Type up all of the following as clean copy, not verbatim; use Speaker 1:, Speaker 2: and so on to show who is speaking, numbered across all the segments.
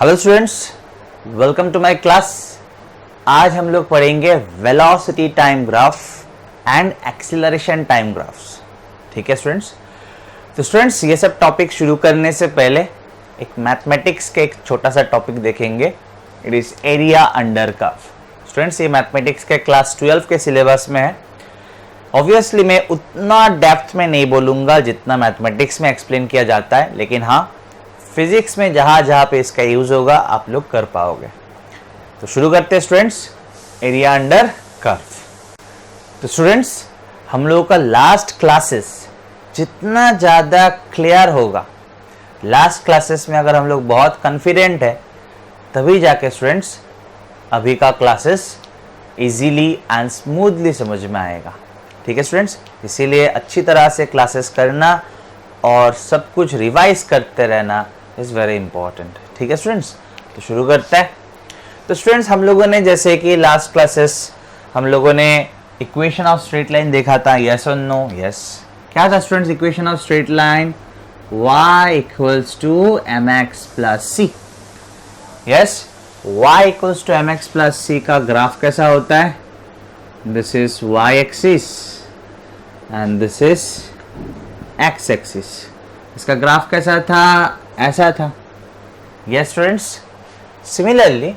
Speaker 1: Hello students, welcome to my class. आज हम लोग पढ़ेंगे velocity time graph and acceleration time graphs. ठीक है स्टूडेंट्स। तो स्टूडेंट्स, ये सब टॉपिक शुरू करने से पहले एक मैथमेटिक्स के एक छोटा सा टॉपिक देखेंगे। It is area under curve. Students, ये मैथमेटिक्स के क्लास 12 के सिलेबस में है। ऑब्वियसली मैं उतना डेप्थ में नहीं बोलूँगा जितना मैथमेटिक्स में एक्सप्लेन किया जाता है, लेकिन हाँ, फिजिक्स में जहाँ जहाँ पे इसका यूज़ होगा आप लोग कर पाओगे। तो शुरू करते हैं स्टूडेंट्स, एरिया अंडर कर्व। तो स्टूडेंट्स, हम लोगों का लास्ट क्लासेस जितना ज़्यादा क्लियर होगा, लास्ट क्लासेस में अगर हम लोग बहुत कॉन्फिडेंट है, तभी जाके स्टूडेंट्स अभी का क्लासेस इजीली एंड स्मूथली समझ में आएगा। ठीक है स्टूडेंट्स, इसीलिए अच्छी तरह से क्लासेस करना और सब कुछ रिवाइज करते रहना इज़ वेरी इंपॉर्टेंट। ठीक है स्टूडेंट्स, तो शुरू करते हैं। तो स्टूडेंट्स, हम लोगों ने जैसे कि लास्ट क्लासेस हम लोगों ने इक्वेशन ऑफ स्ट्रेट लाइन देखा था, यस और नो। यस, क्या था students equation of straight line? y equals to mx plus c. Yes, y equals to mx plus c का ग्राफ कैसा होता है? This is y axis and this is x axis. इसका graph कैसा था? ऐसा था। यस स्टूडेंट्स, सिमिलरली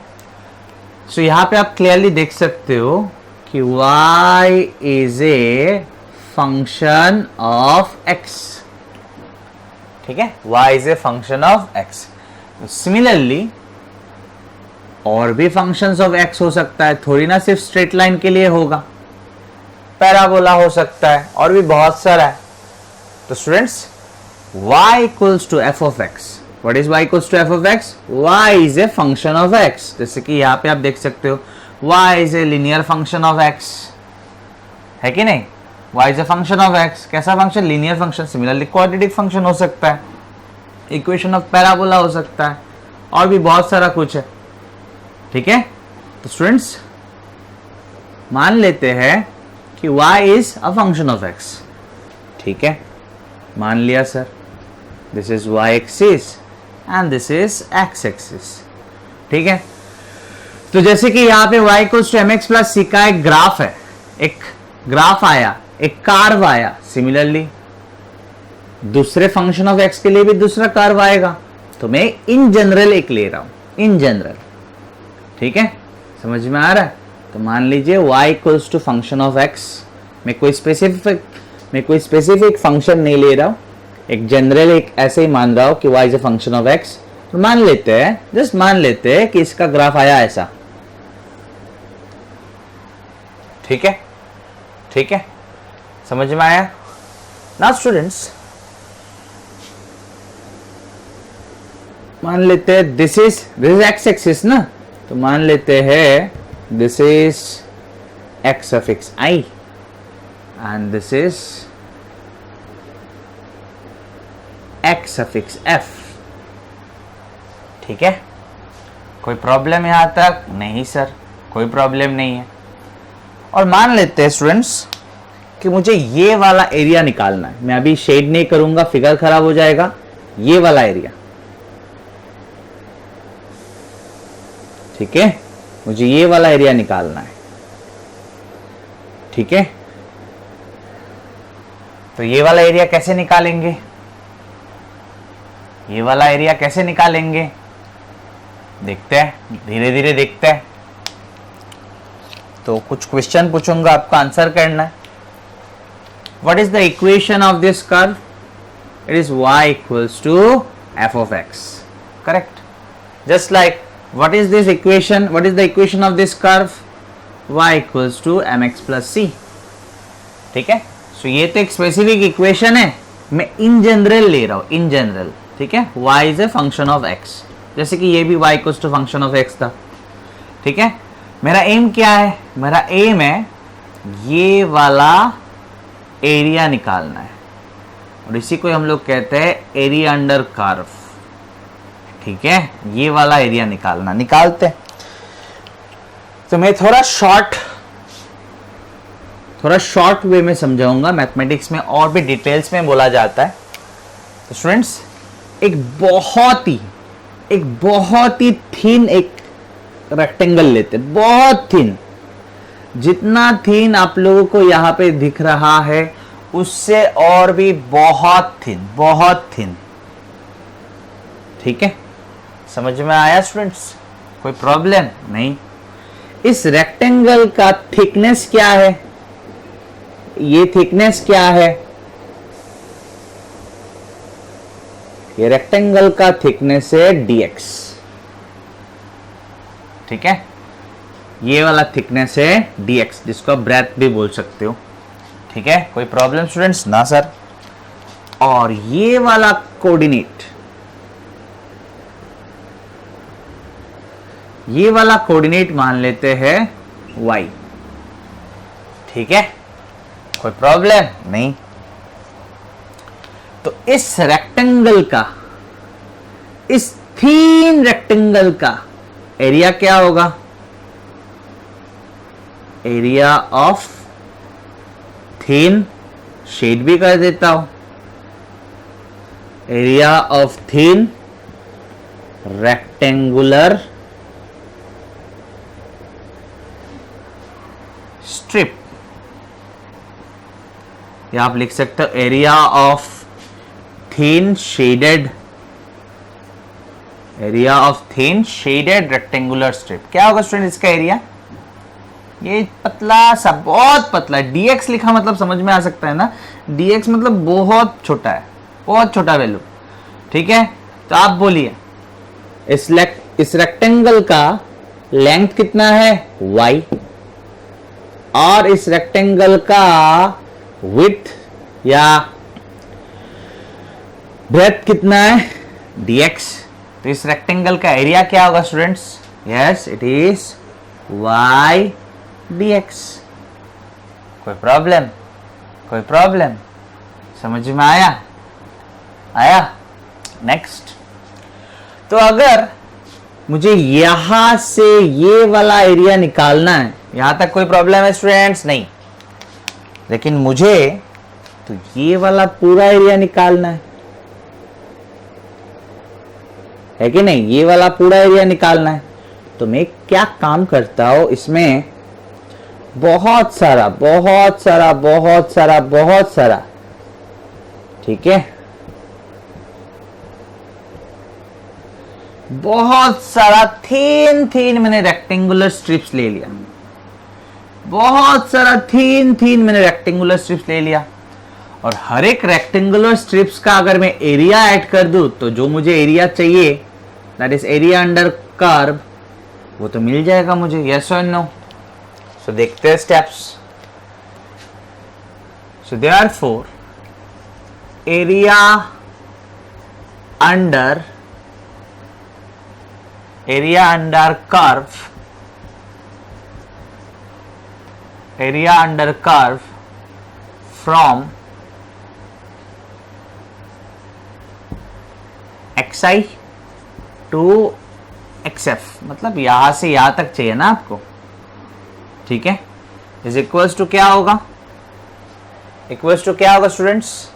Speaker 1: सो यहाँ पे आप क्लियरली देख सकते हो कि y is a function of x। ठीक है, y is a function of x। Similarly और भी फंक्शंस ऑफ x हो सकता है, थोड़ी ना सिर्फ स्ट्रेट लाइन के लिए होगा, पैराबोला हो सकता है और भी बहुत सारा है। तो students, y equals to f of x। What is y equals to f of x? y is a function of x। जैसे कि यहाँ पे आप देख सकते हो y is a linear function of x, है कि नहीं? y is a function of x। कैसा function? Linear function. Similarly quadratic function हो सकता है, इक्वेशन ऑफ पैराबोला हो सकता है और भी बहुत सारा कुछ है। ठीक है, तो स्टूडेंट्स मान लेते हैं कि y is a function of x। ठीक है, मान लिया sir. This is y axis and this is x axis. ठीक है, तो जैसे कि यहाँ पे y equals to mx plus c का एक ग्राफ है, एक ग्राफ आया, एक कार्व आया। सिमिलरली दूसरे फंक्शन ऑफ x के लिए भी दूसरा कार्व आएगा। तो मैं इन जनरल एक ले रहा हूं, इन जनरल। ठीक है, समझ में आ रहा है? तो मान लीजिए y equals to function of x। मैं कोई स्पेसिफिक फंक्शन नहीं ले रहा हूं, एक जनरल एक ऐसे ही मान रहा हूं कि y is a function of x। तो मान लेते हैं, जस्ट मान लेते हैं कि इसका ग्राफ आया ऐसा। ठीक है, ठीक है, समझ में आया? नाउ स्टूडेंट्स, मान लेते हैं दिस इज x एक्सिस ना, तो मान लेते हैं this is x suffix i and this is x suffix f। ठीक है, कोई प्रॉब्लम यहां तक? नहीं सर, कोई प्रॉब्लम नहीं है। और मान लेते हैं स्टूडेंट्स कि मुझे ये वाला एरिया निकालना है। मैं अभी शेड नहीं करूंगा, फिगर खराब हो जाएगा। ये वाला एरिया, ठीक है, मुझे ये वाला एरिया निकालना है। ठीक है, तो ये वाला एरिया कैसे निकालेंगे? ये वाला एरिया कैसे निकालेंगे? देखते हैं, धीरे धीरे देखते हैं। तो कुछ क्वेश्चन पूछूंगा, आपका आंसर करना है। What is the equation of this curve? It is y equals to f of x। Correct. Just like what is this equation? What is the equation of this curve? y equals to mx plus c. ठीक है, तो ये तो एक specific equation है, मैं in general ले रहा हूं, इन जनरल। ठीक है, y is a function of x, जैसे कि ये भी y equals to function of x था। ठीक है, मेरा एम क्या है? मेरा एम है ये वाला एरिया निकालना है, और इसी को हम लोग कहते हैं एरिया अंडर कर्व। ठीक है, ये वाला एरिया निकालना, निकालते हैं। तो मैं थोड़ा शॉर्ट वे में समझाऊंगा। मैथमेटिक्स में और भी डिटेल्स में बोला जाता है। तो स्टूडेंट्स, एक बहुत ही एक बहुत ही थिन एक रेक्टेंगल लेते, बहुत थिन, जितना थिन आप लोगों को यहां पे दिख रहा है उससे और भी बहुत थिन, बहुत थिन। ठीक है, समझ में आया स्टूडेंट्स? कोई प्रॉब्लम नहीं। इस रेक्टेंगल का थिकनेस क्या है? ये थिकनेस क्या है? ये रेक्टेंगल का थिकनेस है dx। ठीक है, ये वाला थिकनेस है dx, जिसको आप ब्रेथ भी बोल सकते हो। ठीक है, कोई प्रॉब्लम स्टूडेंट्स? ना सर। और ये वाला कोऑर्डिनेट, ये वाला कोऑर्डिनेट मान लेते हैं y। ठीक है, कोई प्रॉब्लम नहीं। तो इस रेक्टेंगल का, इस थीन रेक्टेंगल का एरिया क्या होगा? एरिया ऑफ थीन, शेड भी कर देता हूं, area of thin rectangular strip, या आप लिख सकते हो area of thin shaded, area of thin shaded rectangular strip. क्या होगा स्टूडेंट इसका एरिया? ये पतला सा, बहुत पतला है। dx लिखा मतलब समझ में आ सकता है ना, dx मतलब बहुत छोटा है, बहुत छोटा वैल्यू। ठीक है, तो आप बोलिए इस रेक्टेंगल का लेंथ कितना है? y, और इस रेक्टेंगल का विड्थ या ब्रेथ कितना है? dx। तो इस रेक्टेंगल का एरिया क्या होगा students? Yes, it is y dx। कोई प्रॉब्लम? कोई प्रॉब्लम? समझ में आया? आया? नेक्स्ट। तो अगर मुझे यहां से ये वाला एरिया निकालना है, यहां तक कोई प्रॉब्लम है स्टूडेंट्स? नहीं। लेकिन मुझे तो ये वाला पूरा एरिया निकालना है कि नहीं? ये वाला पूरा एरिया निकालना है। तो मैं क्या काम करता हूं, इसमें बहुत सारा, बहुत सारा, बहुत सारा, बहुत सारा, ठीक है, बहुत सारा थीन थीन मैंने रेक्टेंगुलर स्ट्रिप्स ले लिया, बहुत सारा थीन थीन मैंने रेक्टेंगुलर स्ट्रिप्स ले लिया। और हर एक रेक्टेंगुलर स्ट्रिप्स का अगर मैं एरिया ऐड कर दूं तो जो मुझे एरिया चाहिए, that is area under curve, वो तो मिल जाएगा मुझे। यस और नो? सो देखते हैं steps. So therefore area under curve, area under curve from xi to xf, मतलब यहां से यहां तक चाहिए ना आपको। ठीक है, इज इक्वल्स टू क्या होगा? इक्वल्स टू क्या होगा स्टूडेंट्स?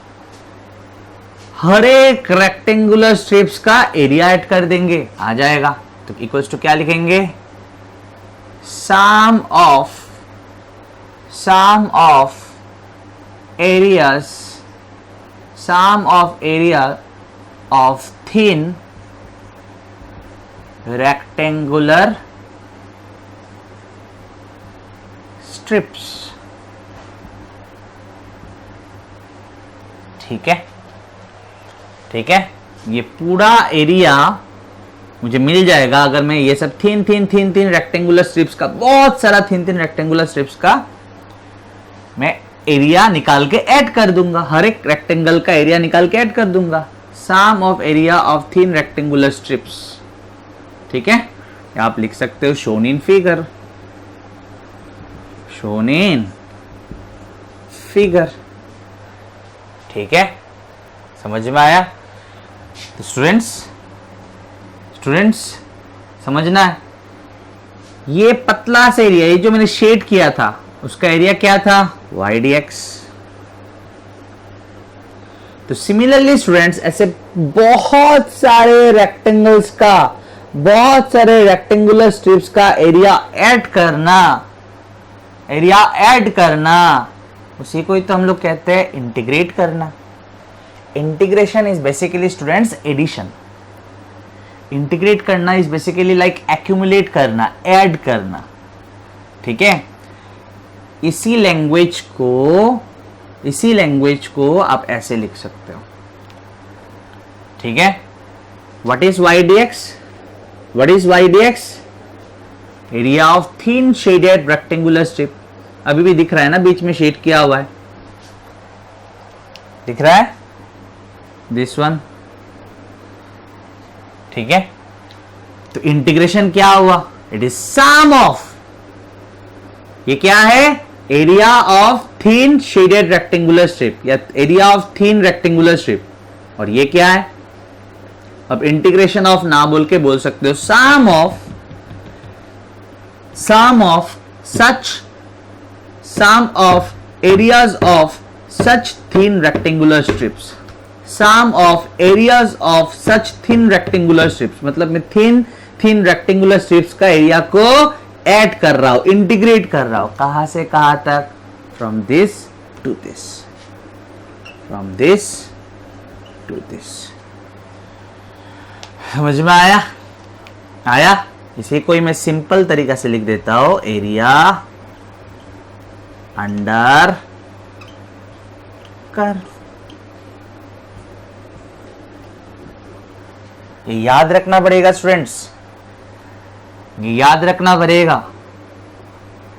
Speaker 1: हर एक रेक्टेंगुलर स्ट्रिप्स का एरिया ऐड कर देंगे, आ जाएगा। तो इक्वल्स टू क्या लिखेंगे? Sum of area of thin rectangular strips. ठीक है, ठीक है, ये पूरा एरिया मुझे मिल जाएगा अगर मैं ये सब थिन रेक्टेंगुलर स्ट्रिप्स का, बहुत सारा थिन रेक्टेंगुलर स्ट्रिप्स का मैं एरिया निकाल के ऐड कर दूंगा, हर एक रेक्टेंगल का एरिया निकाल के ऐड कर दूंगा। Sum of area of thin rectangular strips. ठीक है, आप लिख सकते हो shown in figure, shown in figure. ठीक है, समझ में आया? तो स्टूडेंट्स समझना है, ये पतला सा एरिया, ये जो मैंने शेड किया था उसका एरिया क्या था? y dx। तो सिमिलरली स्टूडेंट्स ऐसे बहुत सारे रेक्टेंगल्स का, बहुत सारे रेक्टेंगुलर स्ट्रिप्स का एरिया ऐड करना, उसी को ही तो हम लोग कहते हैं इंटीग्रेट करना। Integration is basically students addition. Integrate करना इज बेसिकली लाइक एक्यूमुलेट करना, ऐड करना। ठीक है, इसी लैंग्वेज को आप ऐसे लिख सकते हो। ठीक है, what is y d x? Area of thin shaded rectangular strip. अभी भी दिख रहा है ना, बीच में शेड किया हुआ है, दिख रहा है, दिस वन। ठीक है, तो इंटीग्रेशन क्या हुआ? इट इज सम ऑफ, ये क्या है? Area of thin shaded rectangular strip या area of thin rectangular strip. और ये क्या है? अब इंटीग्रेशन ऑफ ना बोल के बोल सकते हो sum of areas of such thin rectangular strips. Sum of areas of such thin rectangular strips मतलब मैं थिन रेक्टेंगुलर स्ट्रिप्स का एरिया को ऐड कर रहा हूं, इंटीग्रेट कर रहा हूं। कहां से कहां तक? From this to this, from this to this. समझ में आया? इसी को ही मैं सिंपल तरीका से लिख देता हूं, एरिया अंडर कर्व। ये याद रखना पड़ेगा स्टूडेंट्स, ये याद रखना पड़ेगा।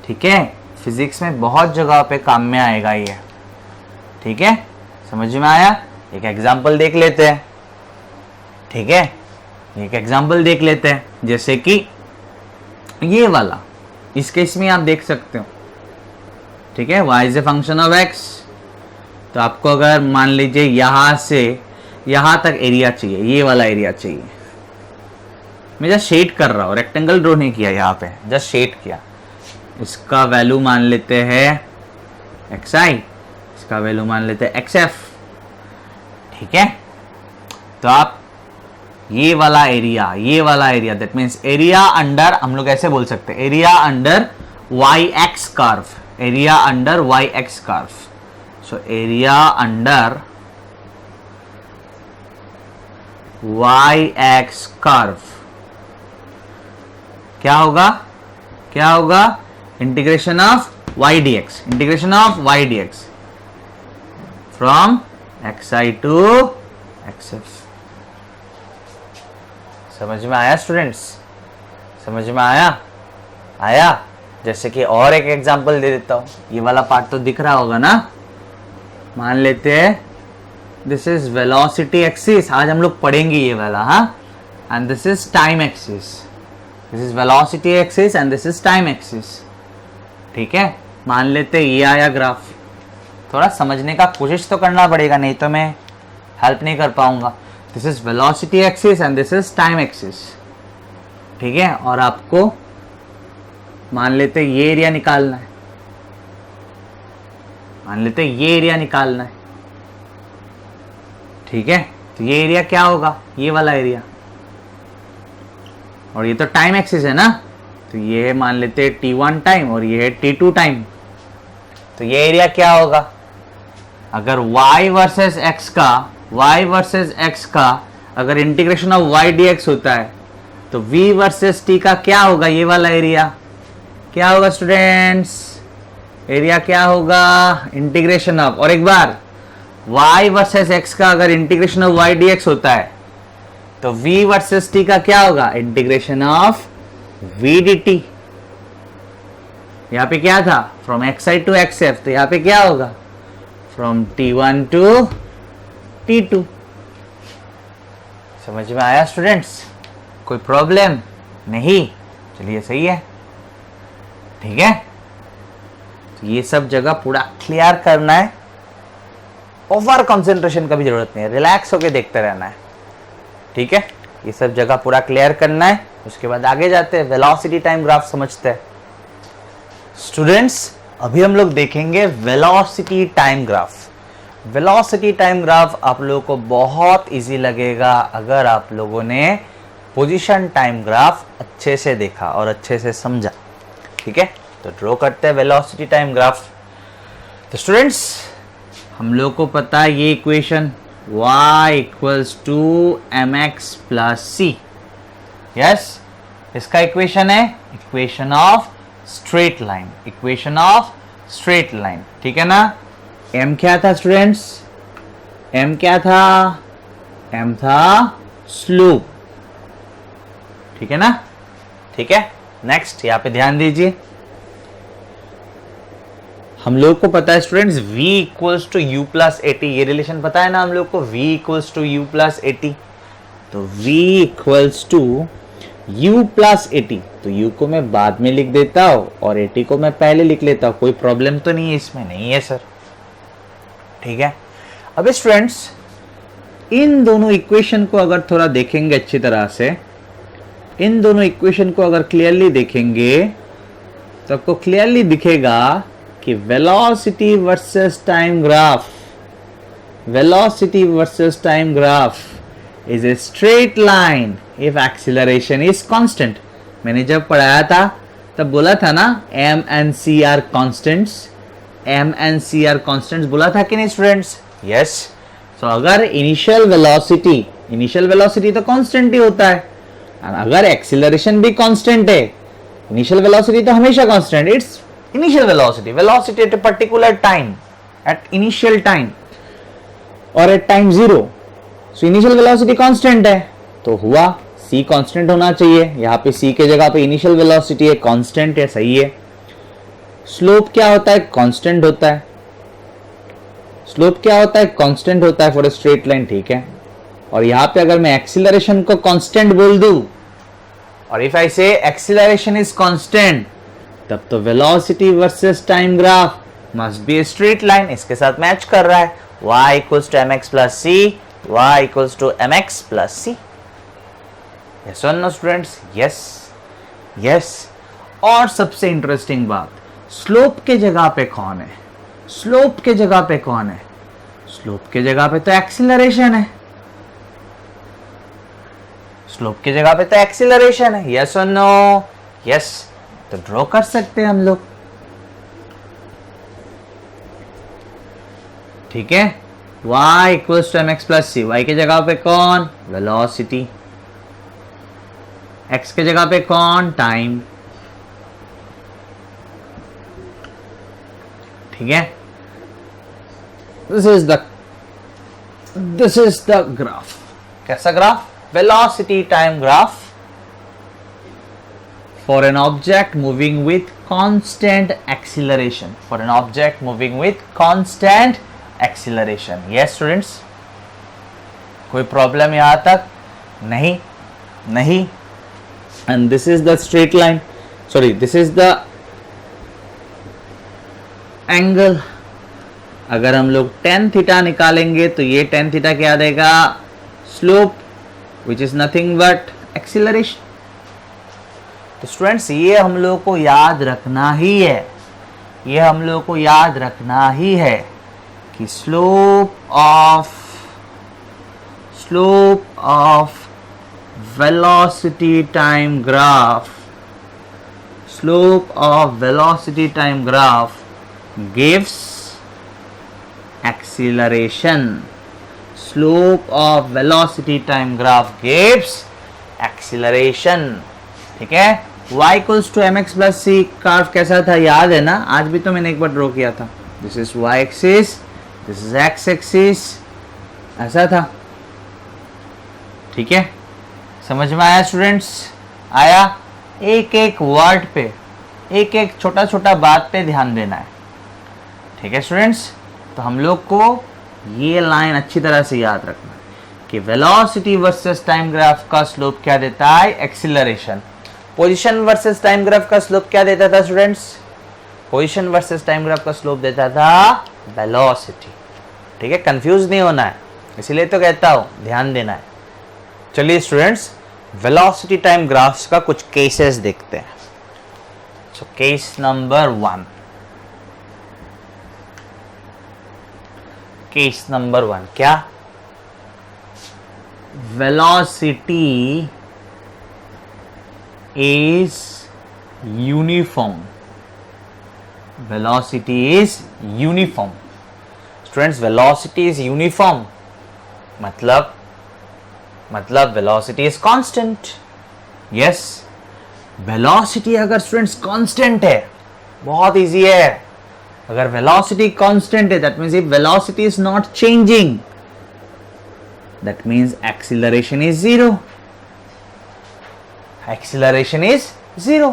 Speaker 1: ठीक है, फिजिक्स में बहुत जगह पे काम में आएगा ये। ठीक है, समझ में आया? एक एग्जांपल देख लेते हैं। ठीक है, एक एग्जांपल देख लेते हैं, जैसे कि ये वाला, इस केस में आप देख सकते हो। ठीक है, y is a function of x। तो आपको अगर मान लीजिए यहां से यहां तक एरिया चाहिए, ये वाला एरिया चाहिए, मैं जस्ट शेड कर रहा हूं, रेक्टेंगल ड्रॉ नहीं किया, यहां पे जस्ट शेड किया। इसका वैल्यू मान लेते हैं xi, इसका वैल्यू मान लेते हैं xf। ठीक है, तो आप ये वाला area that means area under, हम लोग ऐसे बोल सकते हैं, area under yx curve, area under yx curve. So area under yx curve क्या होगा? Integration of y dx from xi to xf। समझ में आया स्टूडेंट्स? समझ में आया? जैसे कि और एक एग्जांपल दे देता हूं, ये वाला पार्ट तो दिख रहा होगा ना। मान लेते हैं दिस इज वेलोसिटी एक्सिस, आज हम लोग पढ़ेंगे ये वाला, हाँ, and this is time axis. This is velocity axis and this is time axis. ठीक है, मान लेते ये आया ग्राफ। थोड़ा समझने का कोशिश तो करना पड़ेगा, नहीं तो मैं हेल्प नहीं कर पाऊंगा। This is velocity axis and this is time axis. ठीक है, और आपको मान लेते ये एरिया निकालना है, ठीक है, तो ये एरिया क्या होगा? ये वाला एरिया, और ये तो टाइम एक्सिस है ना, तो ये मान लेते t1 टाइम और ये है t2 टाइम। तो ये एरिया क्या होगा? अगर y वर्सेस x का अगर इंटीग्रेशन ऑफ y dx होता है, तो v वर्सेस t का क्या होगा? ये वाला एरिया क्या होगा स्टूडेंट्स? एरिया क्या होगा? इंटीग्रेशन ऑफ, और एक बार y वर्सेस x का अगर इंटीग्रेशन ऑफ y dx होता है, तो v वर्सेस t का क्या होगा? Integration of v dt। यहां पे क्या था? फ्रॉम xi टू xf, तो यहां पे क्या होगा? From t1 to t2। समझ में आया स्टूडेंट्स? कोई प्रॉब्लम नहीं? चलिए सही है। ठीक है, तो ये सब जगह पूरा क्लियर करना है, ओवर कंसंट्रेशन का भी जरूरत नहीं है, रिलैक्स होके देखते रहना है। ठीक है, ये सब जगह पूरा क्लियर करना है, उसके बाद आगे जाते हैं, वेलोसिटी टाइम ग्राफ समझते हैं। स्टूडेंट्स, अभी हम लोग देखेंगे velocity time graph. Velocity time graph आप लोगों को बहुत इजी लगेगा अगर आप लोगों ने पोजीशन टाइम ग्राफ अच्छे से देखा और अच्छे से समझा। ठीक है, तो ड्रॉ करते हैं वेलोसिटी टाइम ग्राफ। तो स्टूडेंट्स, हम लोग को पता है ये equation y equals to mx plus c. Yes, इसका इक्वेशन है equation of straight line, equation of straight line. ठीक है ना। m क्या था स्टूडेंट्स? m क्या था? m था स्लोप। ठीक है ना। ठीक है, नेक्स्ट यहां पे ध्यान दीजिए। हम लोग को पता है students v equals to u plus a t, ये रिलेशन पता है ना हम लोग को, v equals to u plus a t. तो v equals to u plus a t, तो u को मैं बाद में लिख देता हूं और ए टी को मैं पहले लिख लेता हूं। कोई प्रॉब्लम तो नहीं है इसमें? नहीं है सर। ठीक है, अब स्टूडेंट्स इन दोनों इक्वेशन को अगर थोड़ा देखेंगे अच्छी तरह से, इन दोनों इक्वेशन को अगर क्लियरली देखेंगे तो आपको क्लियरली दिखेगा कि velocity versus time graph, velocity versus time graph is a straight line if acceleration is constant. मैंने जब पढ़ाया था तब बोला था ना m and c are constants, m and c are constants बोला था कि नहीं स्टूडेंट्स? यस। सो अगर इनिशियल वेलोसिटी तो कांस्टेंट ही होता है, और अगर एक्सीलरेशन भी कांस्टेंट है, इनिशियल वेलोसिटी तो हमेशा constant, it's initial velocity, velocity at a particular time, at initial time और at time zero. So initial velocity constant है, तो हुआ c कांस्टेंट होना चाहिए। यहाँ पे c के जगह पे इनिशियल वेलोसिटी है, कांस्टेंट है, सही है। स्लोप क्या होता है? कांस्टेंट होता है। स्लोप क्या होता है? कांस्टेंट होता है फॉर अ स्ट्रेट लाइन। ठीक है, और यहाँ पे अगर मैं एक्सीलरेशन को कांस्टेंट बोल दूं, और इफ आई से एक्सीलरेशन इज कांस्टेंट, तब तो velocity versus time graph must be a straight line. इसके साथ मैच कर रहा है, y equals to mx plus c, y equals to mx plus c। Yes और नो स्टूडेंट्स? Yes, yes. और सबसे इंटरेस्टिंग बात, स्लोप के जगह पे कौन है? स्लोप के जगह पे कौन है? स्लोप के जगह पे तो एक्सीलरेशन है, स्लोप की जगह पे तो एक्सीलरेशन है। यस और नो? यस। तो ड्रॉ कर सकते हैं हम लोग। ठीक है, y equals to mx plus c, y की जगह पे कौन? वेलोसिटी। x के जगह पे कौन? टाइम। ठीक है, दिस इज द ग्राफ। कैसा graph? velocity time graph for an object moving with constant acceleration, for an object moving with constant acceleration. Yes students, कोई प्रॉब्लम यहां तक? नहीं, नहीं। and this is the straight line, sorry, this is the angle। अगर हम लोग tan theta निकालेंगे तो ये tan थीटा क्या देगा? Slope, which is nothing but acceleration। तो स्टूडेंट्स ये हम लोग को याद रखना ही है, ये हम लोग को याद रखना ही है कि slope of velocity time graph, slope of velocity time graph gives acceleration। Slope of velocity time graph gives acceleration। ठीक है, y equals to mx plus c curve कैसा था याद है ना? आज भी तो मैंने एक बार ड्रॉ किया था। This is y axis, this is x axis, ऐसा था। ठीक है, समझ में आया स्टूडेंट्स? आया? एक एक वर्ड पे, एक एक छोटा छोटा बात पे ध्यान देना है। ठीक है स्टूडेंट्स, तो हम लोग को ये लाइन अच्छी तरह से याद रखना कि वेलोसिटी वर्सेस टाइम ग्राफ का स्लोप क्या देता है? Acceleration. Position versus time graph का स्लोप क्या देता था students? Position versus time graph का स्लोप देता था वेलोसिटी। ठीक है, कंफ्यूज नहीं होना है, इसीलिए तो कहता हूं ध्यान देना है। चलिए स्टूडेंट्स, वेलोसिटी टाइम ग्राफ्स का कुछ केसेस देखते हैं। So case number 1, case number 1 क्या? Velocity is uniform. Velocity is uniform. Students, velocity is uniform मतलब velocity is constant. Yes, velocity अगर स्टूडेंट्स कांस्टेंट है, बहुत इजी है. अगर वेलोसिटी कांस्टेंट है, that means if velocity is not changing, that means acceleration is zero. Acceleration is zero.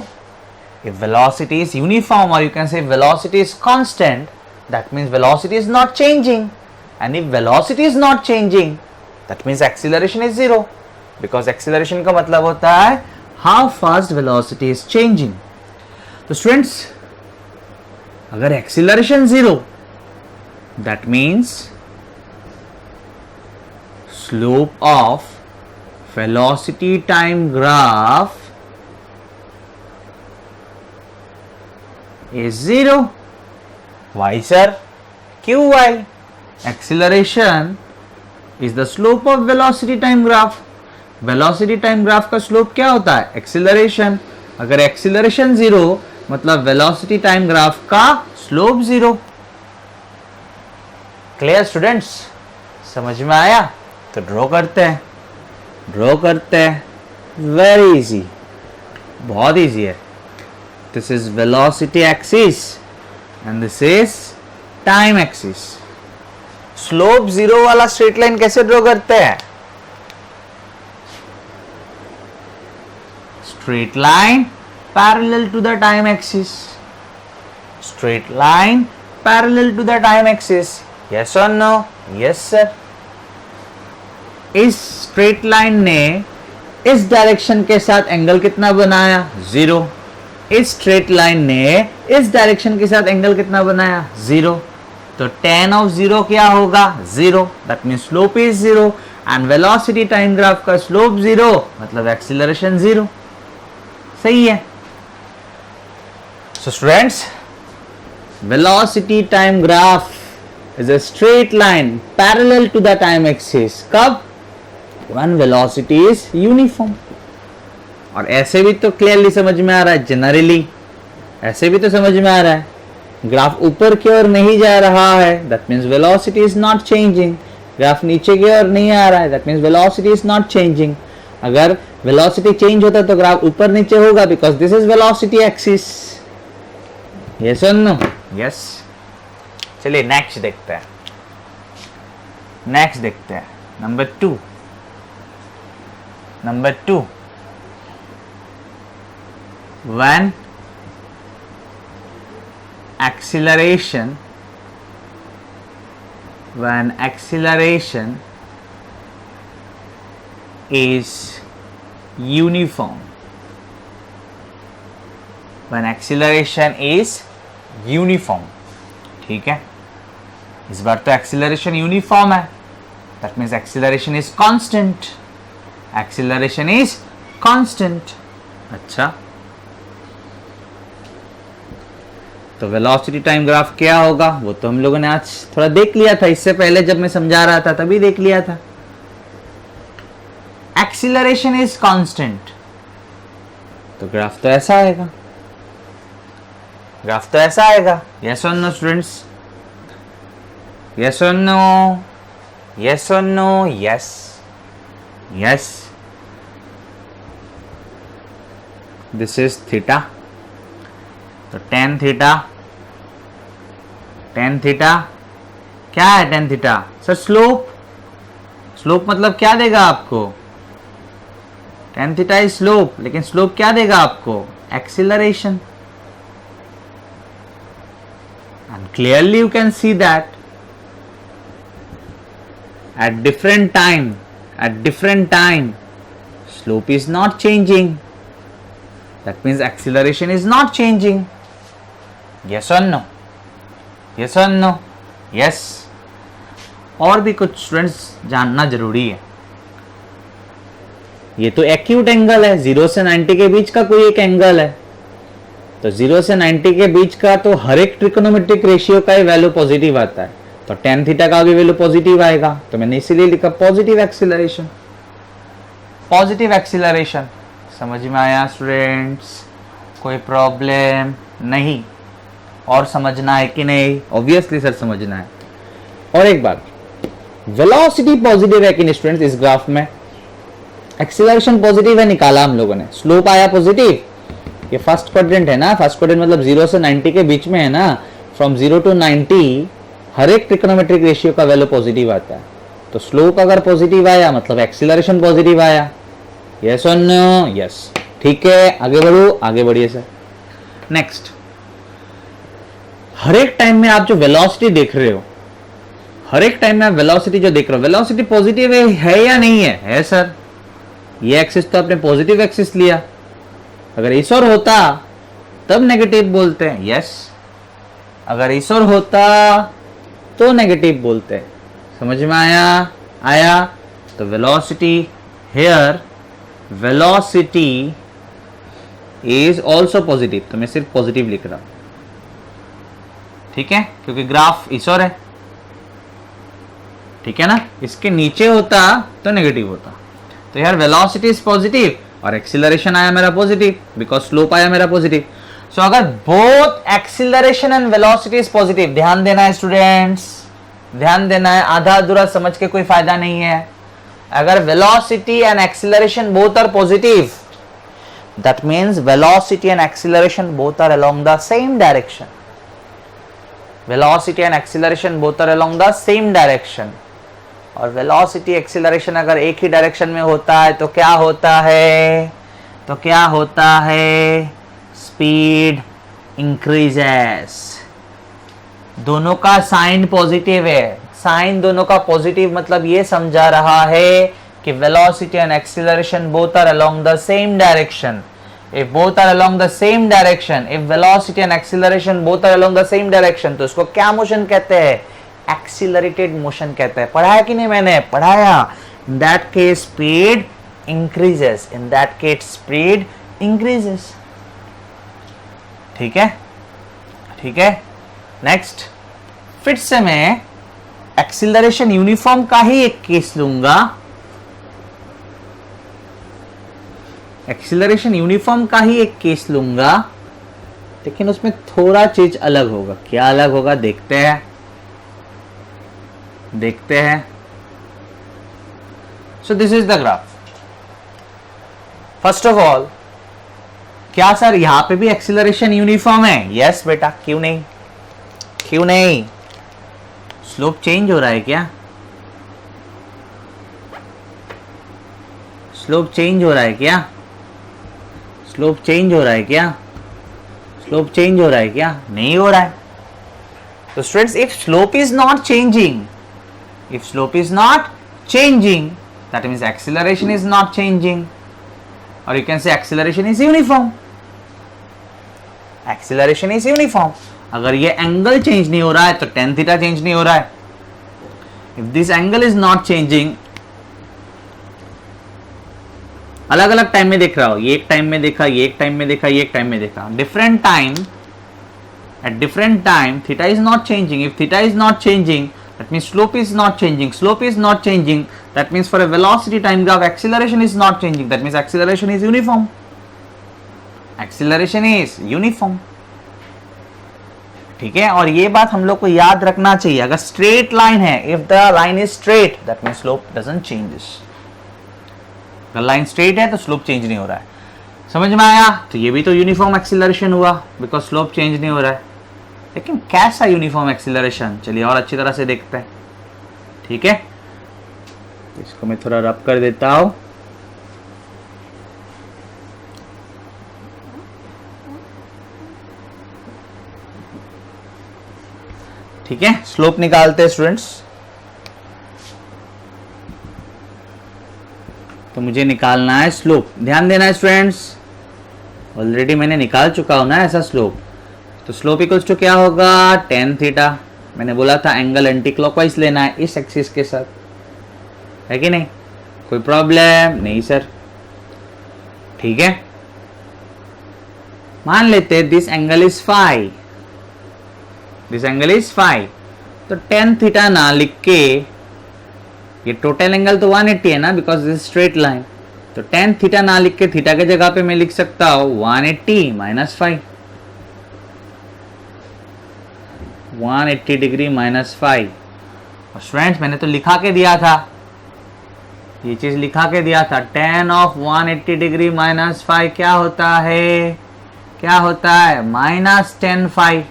Speaker 1: If velocity is uniform, or you can say velocity is constant, that means velocity is not changing. And if velocity is not changing, that means acceleration is zero. Because acceleration का मतलब होता है how fast velocity is changing. तो students, अगर acceleration zero, that means slope of velocity time graph is zero. Why, sir? QY. Acceleration is the slope of velocity time graph. Velocity time graph का slope क्या होता है? Acceleration. अगर acceleration zero, मतलब velocity time graph का slope zero. Clear students? समझ में आया? तो ड्रॉ करते हैं. वेरी इजी, बहुत इजी है. This is velocity axis and this is time axis. Slope zero वाला स्ट्रेट लाइन कैसे ड्रॉ करते हैं? Straight line parallel to the time axis. Straight line parallel to the time axis. Yes और no? Yes sir. इस straight line ने इस direction के साथ एंगल कितना बनाया? जीरो. इस स्ट्रेट लाइन ने इस डायरेक्शन के साथ एंगल कितना बनाया? जीरो. तो tan ऑफ जीरो क्या होगा? Zero. That means slope is zero and velocity time graph का स्लोप जीरो, मतलब एक्सीलरेशन जीरो. सही है. So students, velocity time graph is a straight line parallel to the time axis. कब? When velocity is uniform. और ऐसे भी तो clearly समझ में आ रहा है, जनरली ऐसे भी तो समझ में आ रहा है. ग्राफ ऊपर की ओर नहीं जा रहा है, that means velocity is not changing. Graph नीचे की ओर नहीं आ रहा है, that means velocity is not changing. अगर वेलोसिटी चेंज होता तो ग्राफ ऊपर नीचे होगा, because this is velocity axis. Yes और नो? यस. चलिए नेक्स्ट देखते हैं. Number 2. Number 2, when acceleration is uniform. When acceleration is uniform. ठीक है, इस बार तो acceleration uniform है, that means acceleration is constant. Acceleration is constant. अच्छा, तो वेलोसिटी टाइम ग्राफ क्या होगा वो तो हम लोगों ने आज थोड़ा देख लिया था. इससे पहले जब मैं समझा रहा था तभी देख लिया था. एक्सीलरेशन इज कांस्टेंट, तो ग्राफ तो ऐसा आएगा. यस और नो स्टूडेंट्स? यस और नो? यस और no? Yes. Yes. This is theta. तो tan थीटा क्या है? tan थीटा सर स्लोप मतलब क्या देगा आपको? tan थीटा इज स्लोप, लेकिन स्लोप क्या देगा आपको? Acceleration. And clearly you can see that at different time slope is not changing. That means acceleration is not changing. Yes or no? Yes or no? Yes. और भी कुछ students जानना जरूरी है. ये तो एक्यूट एंगल है, 0 से 90 के बीच का कोई एक एंगल है. तो 0 से 90 के बीच का तो हर एक ट्रिकोनोमेट्रिक रेशियो का ही वैल्यू पॉजिटिव आता है. तो tan थीटा का भी वैल्यू पॉजिटिव आएगा, तो मैंने इसीलिए लिखा पॉजिटिव एक्सीलरेशन। पॉजिटिव एक्सीलरेशन समझ में आया स्टूडेंट्स? कोई प्रॉब्लम नहीं? और समझना है कि नहीं? ऑब्वियसली सर समझना है। और एक बात, वेलोसिटी पॉजिटिव है कि नहीं स्टूडेंट्स इस ग्राफ में? एक्सीलरेशन पॉजिटिव है, निकाला हम लोगों ने। स्लोप आया पॉजिटिव, ये फर्स्ट क्वाड्रेंट है ना, फर्स्ट क्वाड्रेंट मतलब 0 से 90 के बीच में है ना, फ्रॉम 0 to 90 हर एक ट्रिग्नोमेट्रिक रेशियो का वैल्यू पॉजिटिव आता है। तो स्लोप अगर पॉजिटिव आया मतलब एक्सीलरेशन पॉजिटिव आया। यस और नो? यस। ठीक है, आगे बढ़ो, आगे बढ़िए सर। नेक्स्ट, हर एक टाइम में आप जो वेलोसिटी देख रहे हो, हर एक टाइम में आप वेलोसिटी जो देख रहे हो, वेलोसिटी पॉजिटिव है या नहीं है? है सर। ये एक्सिस तो आपने पॉजिटिव एक्सिस लिया, अगर इस ओर होता तब नेगेटिव बोलते हैं। यस, अगर इस ओर होता तो नेगेटिव बोलते हैं। समझ में आया? आया? तो velocity here, velocity is also positive, तो मैं सिर्फ पॉजिटिव लिख रहा हूं, ठीक है, क्योंकि ग्राफ इस ओर है, ठीक है ना। इसके नीचे होता तो नेगेटिव होता। तो यार वेलोसिटी इज पॉजिटिव और एक्सीलरेशन आया मेरा पॉजिटिव, बिकॉज स्लोप आया मेरा पॉजिटिव। सो अगर both acceleration and velocity is positive, ध्यान देना है स्टूडेंट्स, ध्यान देना है, आधा अधूरा समझ के कोई फायदा नहीं है। अगर velocity and acceleration both are positive, that means velocity and acceleration both are along the same direction. Velocity and acceleration both are along the same direction. और वेलोसिटी एक्सीलरेशन अगर एक ही डायरेक्शन में होता है तो क्या होता है? तो क्या होता है? Speed increases. दोनों का साइन पॉजिटिव है, साइन दोनों का पॉजिटिव मतलब ये समझा रहा है कि velocity and acceleration both are along the same direction. If both are along the same direction, if velocity and acceleration both are along the same direction, तो इसको क्या मोशन कहते हैं? एक्सीलरेटेड मोशन कहते हैं। पढ़ाया कि नहीं मैंने? पढ़ाया। In that case speed increases, in that case speed increases। ठीक है, ठीक है। नेक्स्ट, फिर से मैं एक्सीलरेशन यूनिफॉर्म का ही एक केस लूंगा। एक्सीलरेशन यूनिफॉर्म का ही एक केस लूंगा, लेकिन उसमें थोड़ा चीज अलग होगा। क्या अलग होगा देखते हैं, देखते हैं। So this is the graph. First of all, क्या सर यहां पे भी एक्सीलरेशन यूनिफॉर्म है? यस बेटा, क्यों नहीं? क्यों नहीं? स्लोप चेंज हो रहा है क्या? स्लोप चेंज हो रहा है क्या? स्लोप चेंज हो रहा है क्या? स्लोप चेंज हो रहा है क्या? नहीं हो रहा है। तो students, if slope is not changing, if slope is not changing, that means acceleration is not changing, or you can say acceleration is uniform। acceleration is uniform। अगर ये एंगल चेंज नहीं हो रहा है तो tan थीटा चेंज नहीं हो रहा है। if this angle is not changing, अलग अलग टाइम में देख रहा हो, ये एक टाइम में देखा, ये एक टाइम में देखा, ये एक टाइम में देखा, different time, at different time theta is not changing। if theta is not changing, that means slope is not changing। slope is not changing, that means for a velocity time graph acceleration is not changing, that means acceleration is uniform। acceleration is uniform। ठीक है, और ये बात हम लोग को याद रखना चाहिए। अगर स्ट्रेट लाइन है, if the line is straight, that means slope doesn't changes। अगर लाइन स्ट्रेट है तो स्लोप चेंज नहीं हो रहा है। समझ में आया? तो ये भी तो यूनिफॉर्म एक्सीलरेशन हुआ, बिकॉज स्लोप चेंज नहीं हो रहा है। लेकिन कैसा यूनिफॉर्म एक्सीलरेशन, चलिए और अच्छी तरह से देखते हैं। ठीक है, इसको मैं थोड़ा रब कर देता हूं। ठीक है, स्लोप निकालते हैं स्टूडेंट्स। तो मुझे निकालना है स्लोप, ध्यान देना है स्टूडेंट्स। ऑलरेडी मैंने निकाल चुका हूं ना ऐसा स्लोप। तो स्लोप इक्वल्स टू क्या होगा? tan theta. मैंने बोला था एंगल एंटी क्लॉकवाइज लेना है इस एक्सिस के साथ, है कि नहीं? कोई प्रॉब्लम नहीं सर। ठीक है, मान लेते हैं this angle is phi, this angle is phi. तो टेन थीटा ना लिख के, ये टोटल एंगल तो 180 है ना, बिकॉज दिस स्ट्रेट लाइन, तो टेन थीटा ना लिख के थीटा के जगह पे मैं लिख सकता हूं 180 माइनस 5, 180 डिग्री माइनस 5। और स्टूडेंट्स मैंने तो लिखा के दिया था, ये चीज लिखा के दिया था, tan ऑफ 180 डिग्री माइनस 5 क्या होता है, क्या होता है, minus 10 5।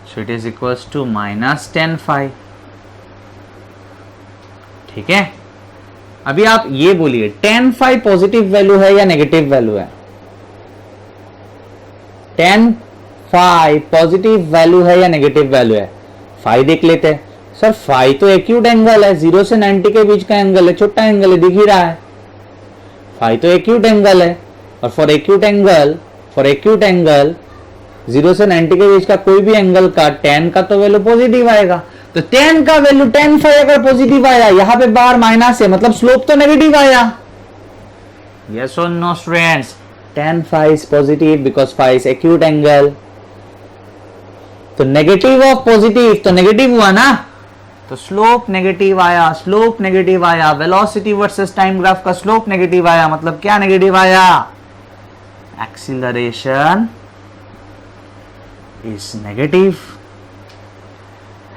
Speaker 1: So it is equals to minus 10 5। ठीक है, अभी आप ये बोलिए tan 5 पॉजिटिव वैल्यू है या नेगेटिव वैल्यू है? tan 5 पॉजिटिव वैल्यू है या नेगेटिव वैल्यू है? 5 देख लेते हैं। सर 5 तो एक्यूट एंगल है, 0 से 90 के बीच का एंगल है, छोटा एंगल है, दिख ही रहा है। 5 तो एक्यूट एंगल है, और फॉर एक्यूट एंगल 0 से 90 के बीच का कोई भी एंगल का tan का तो वैल्यू पॉजिटिव आएगा। तो tan का वैल्यू tan 5 अगर पॉजिटिव आया, यहां पे बाहर माइनस है, मतलब स्लोप तो नेगेटिव आया। यस और no students? tan 5 is positive because 5 is acute angle. तो नेगेटिव ऑफ पॉजिटिव तो नेगेटिव हुआ ना, तो स्लोप नेगेटिव आया, स्लोप नेगेटिव आया, वेलोसिटी वर्सेस टाइम ग्राफ का स्लोप नेगेटिव आया, मतलब क्या नेगेटिव आया, acceleration is negative,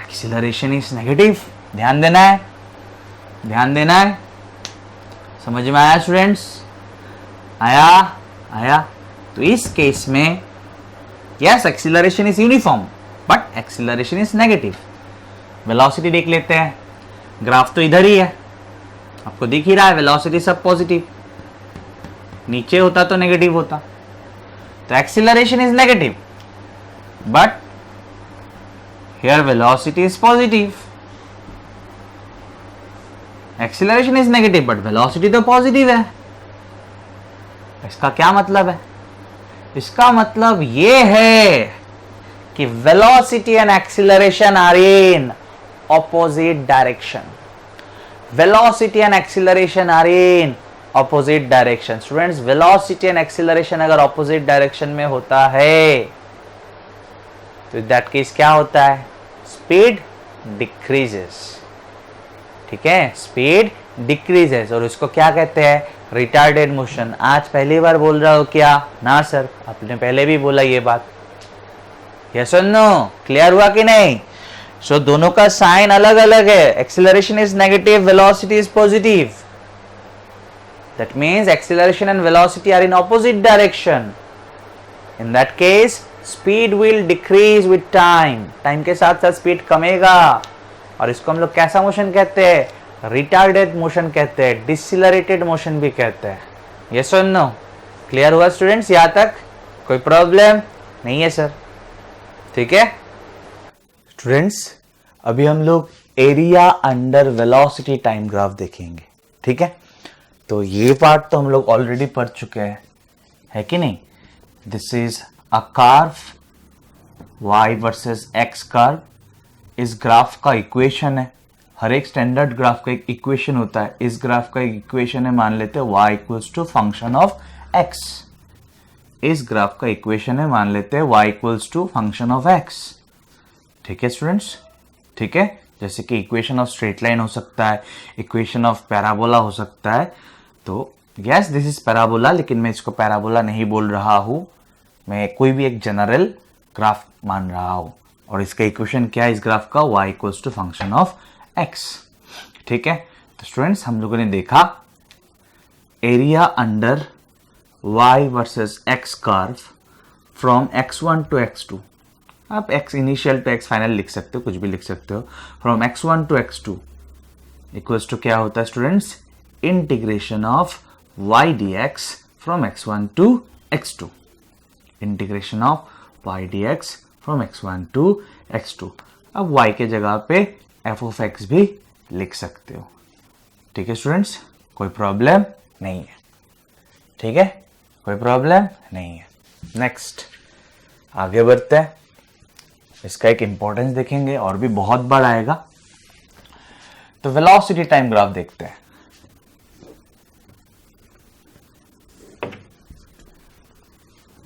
Speaker 1: acceleration is negative. ध्यान देना है, ध्यान देना है। समझ में आया स्टूडेंट्स? आया, आया। तो इस केस में yes acceleration is uniform but acceleration is negative. Velocity देख लेते हैं, ग्राफ तो इधर ही है, आपको दिख ही रहा है, वेलोसिटी सब पॉजिटिव, नीचे होता तो नेगेटिव होता। तो acceleration is negative but here velocity is positive. Acceleration is negative but velocity तो पॉजिटिव है। इसका क्या मतलब है? इसका मतलब ये है कि velocity and acceleration are in opposite direction. Velocity and acceleration are in opposite direction. Students, velocity and acceleration अगर opposite direction में होता है तो that case क्या होता है? Speed decreases. ठीक है, speed decreases और उसको क्या कहते हैं? Retarded motion. आज पहली बार बोल रहा हो क्या? ना सर, आपने पहले भी बोला ये बात। Yes or no? क्लियर हुआ कि नहीं? सो दोनों का साइन अलग अलग है। Acceleration is negative, velocity is positive. That means acceleration and velocity are in opposite direction. In that case speed will decrease with time, time के साथ साथ स्पीड कमेगा और इसको हम लोग कैसा मोशन कहते हैं? रिटार्डेड मोशन कहते हैं, डिसेलरेटेड मोशन भी कहते हैं। यस और नो? क्लियर हुआ स्टूडेंट्स? यहां तक कोई प्रॉब्लम नहीं है सर? ठीक है स्टूडेंट्स, अभी हम लोग area under velocity time graph देखेंगे। ठीक है, तो ये पार्ट तो हम लोग ऑलरेडी पढ़ चुके हैं, है कि नहीं? This is a curve y versus x curve. इस ग्राफ का इक्वेशन है, हर एक स्टैंडर्ड ग्राफ का एक इक्वेशन होता है। इस ग्राफ का एक इक्वेशन है, मान लेते हैं y equals to function of x। इस ग्राफ का इक्वेशन है, मान लेते हैं y equals to function of x। ठीक है स्टूडेंट्स? ठीक है, जैसे कि इक्वेशन ऑफ स्ट्रेट लाइन हो सकता है, इक्वेशन ऑफ पैराबोला हो सकता है। तो यस दिस इज पैराबोला, लेकिन मैं इसको पैराबोला नहीं बोल रहा हूं, मैं कोई भी एक जनरल ग्राफ मान रहा हूं। और इसका इक्वेशन क्या है इस ग्राफ का? y equals to function of x। ठीक है, तो स्टूडेंट्स हम लोगों ने देखा area under y versus x curve from x1 to x2। आप x initial to x final लिख सकते हो, कुछ भी लिख सकते हो। From x1 to x2 equals to क्या होता है students? Integration of y dx from x1 to x2। Integration of y dx from x1 to x2। अब y के जगह पे f of x भी लिख सकते हो। ठीक है स्टूडेंट्स, कोई प्रॉब्लम नहीं है। ठीक है, कोई प्रॉब्लम नहीं है। नेक्स्ट आगे बढ़ते हैं, इसका एक इंपॉर्टेंस देखेंगे और भी बहुत बार आएगा। तो वेलोसिटी टाइम ग्राफ देखते हैं।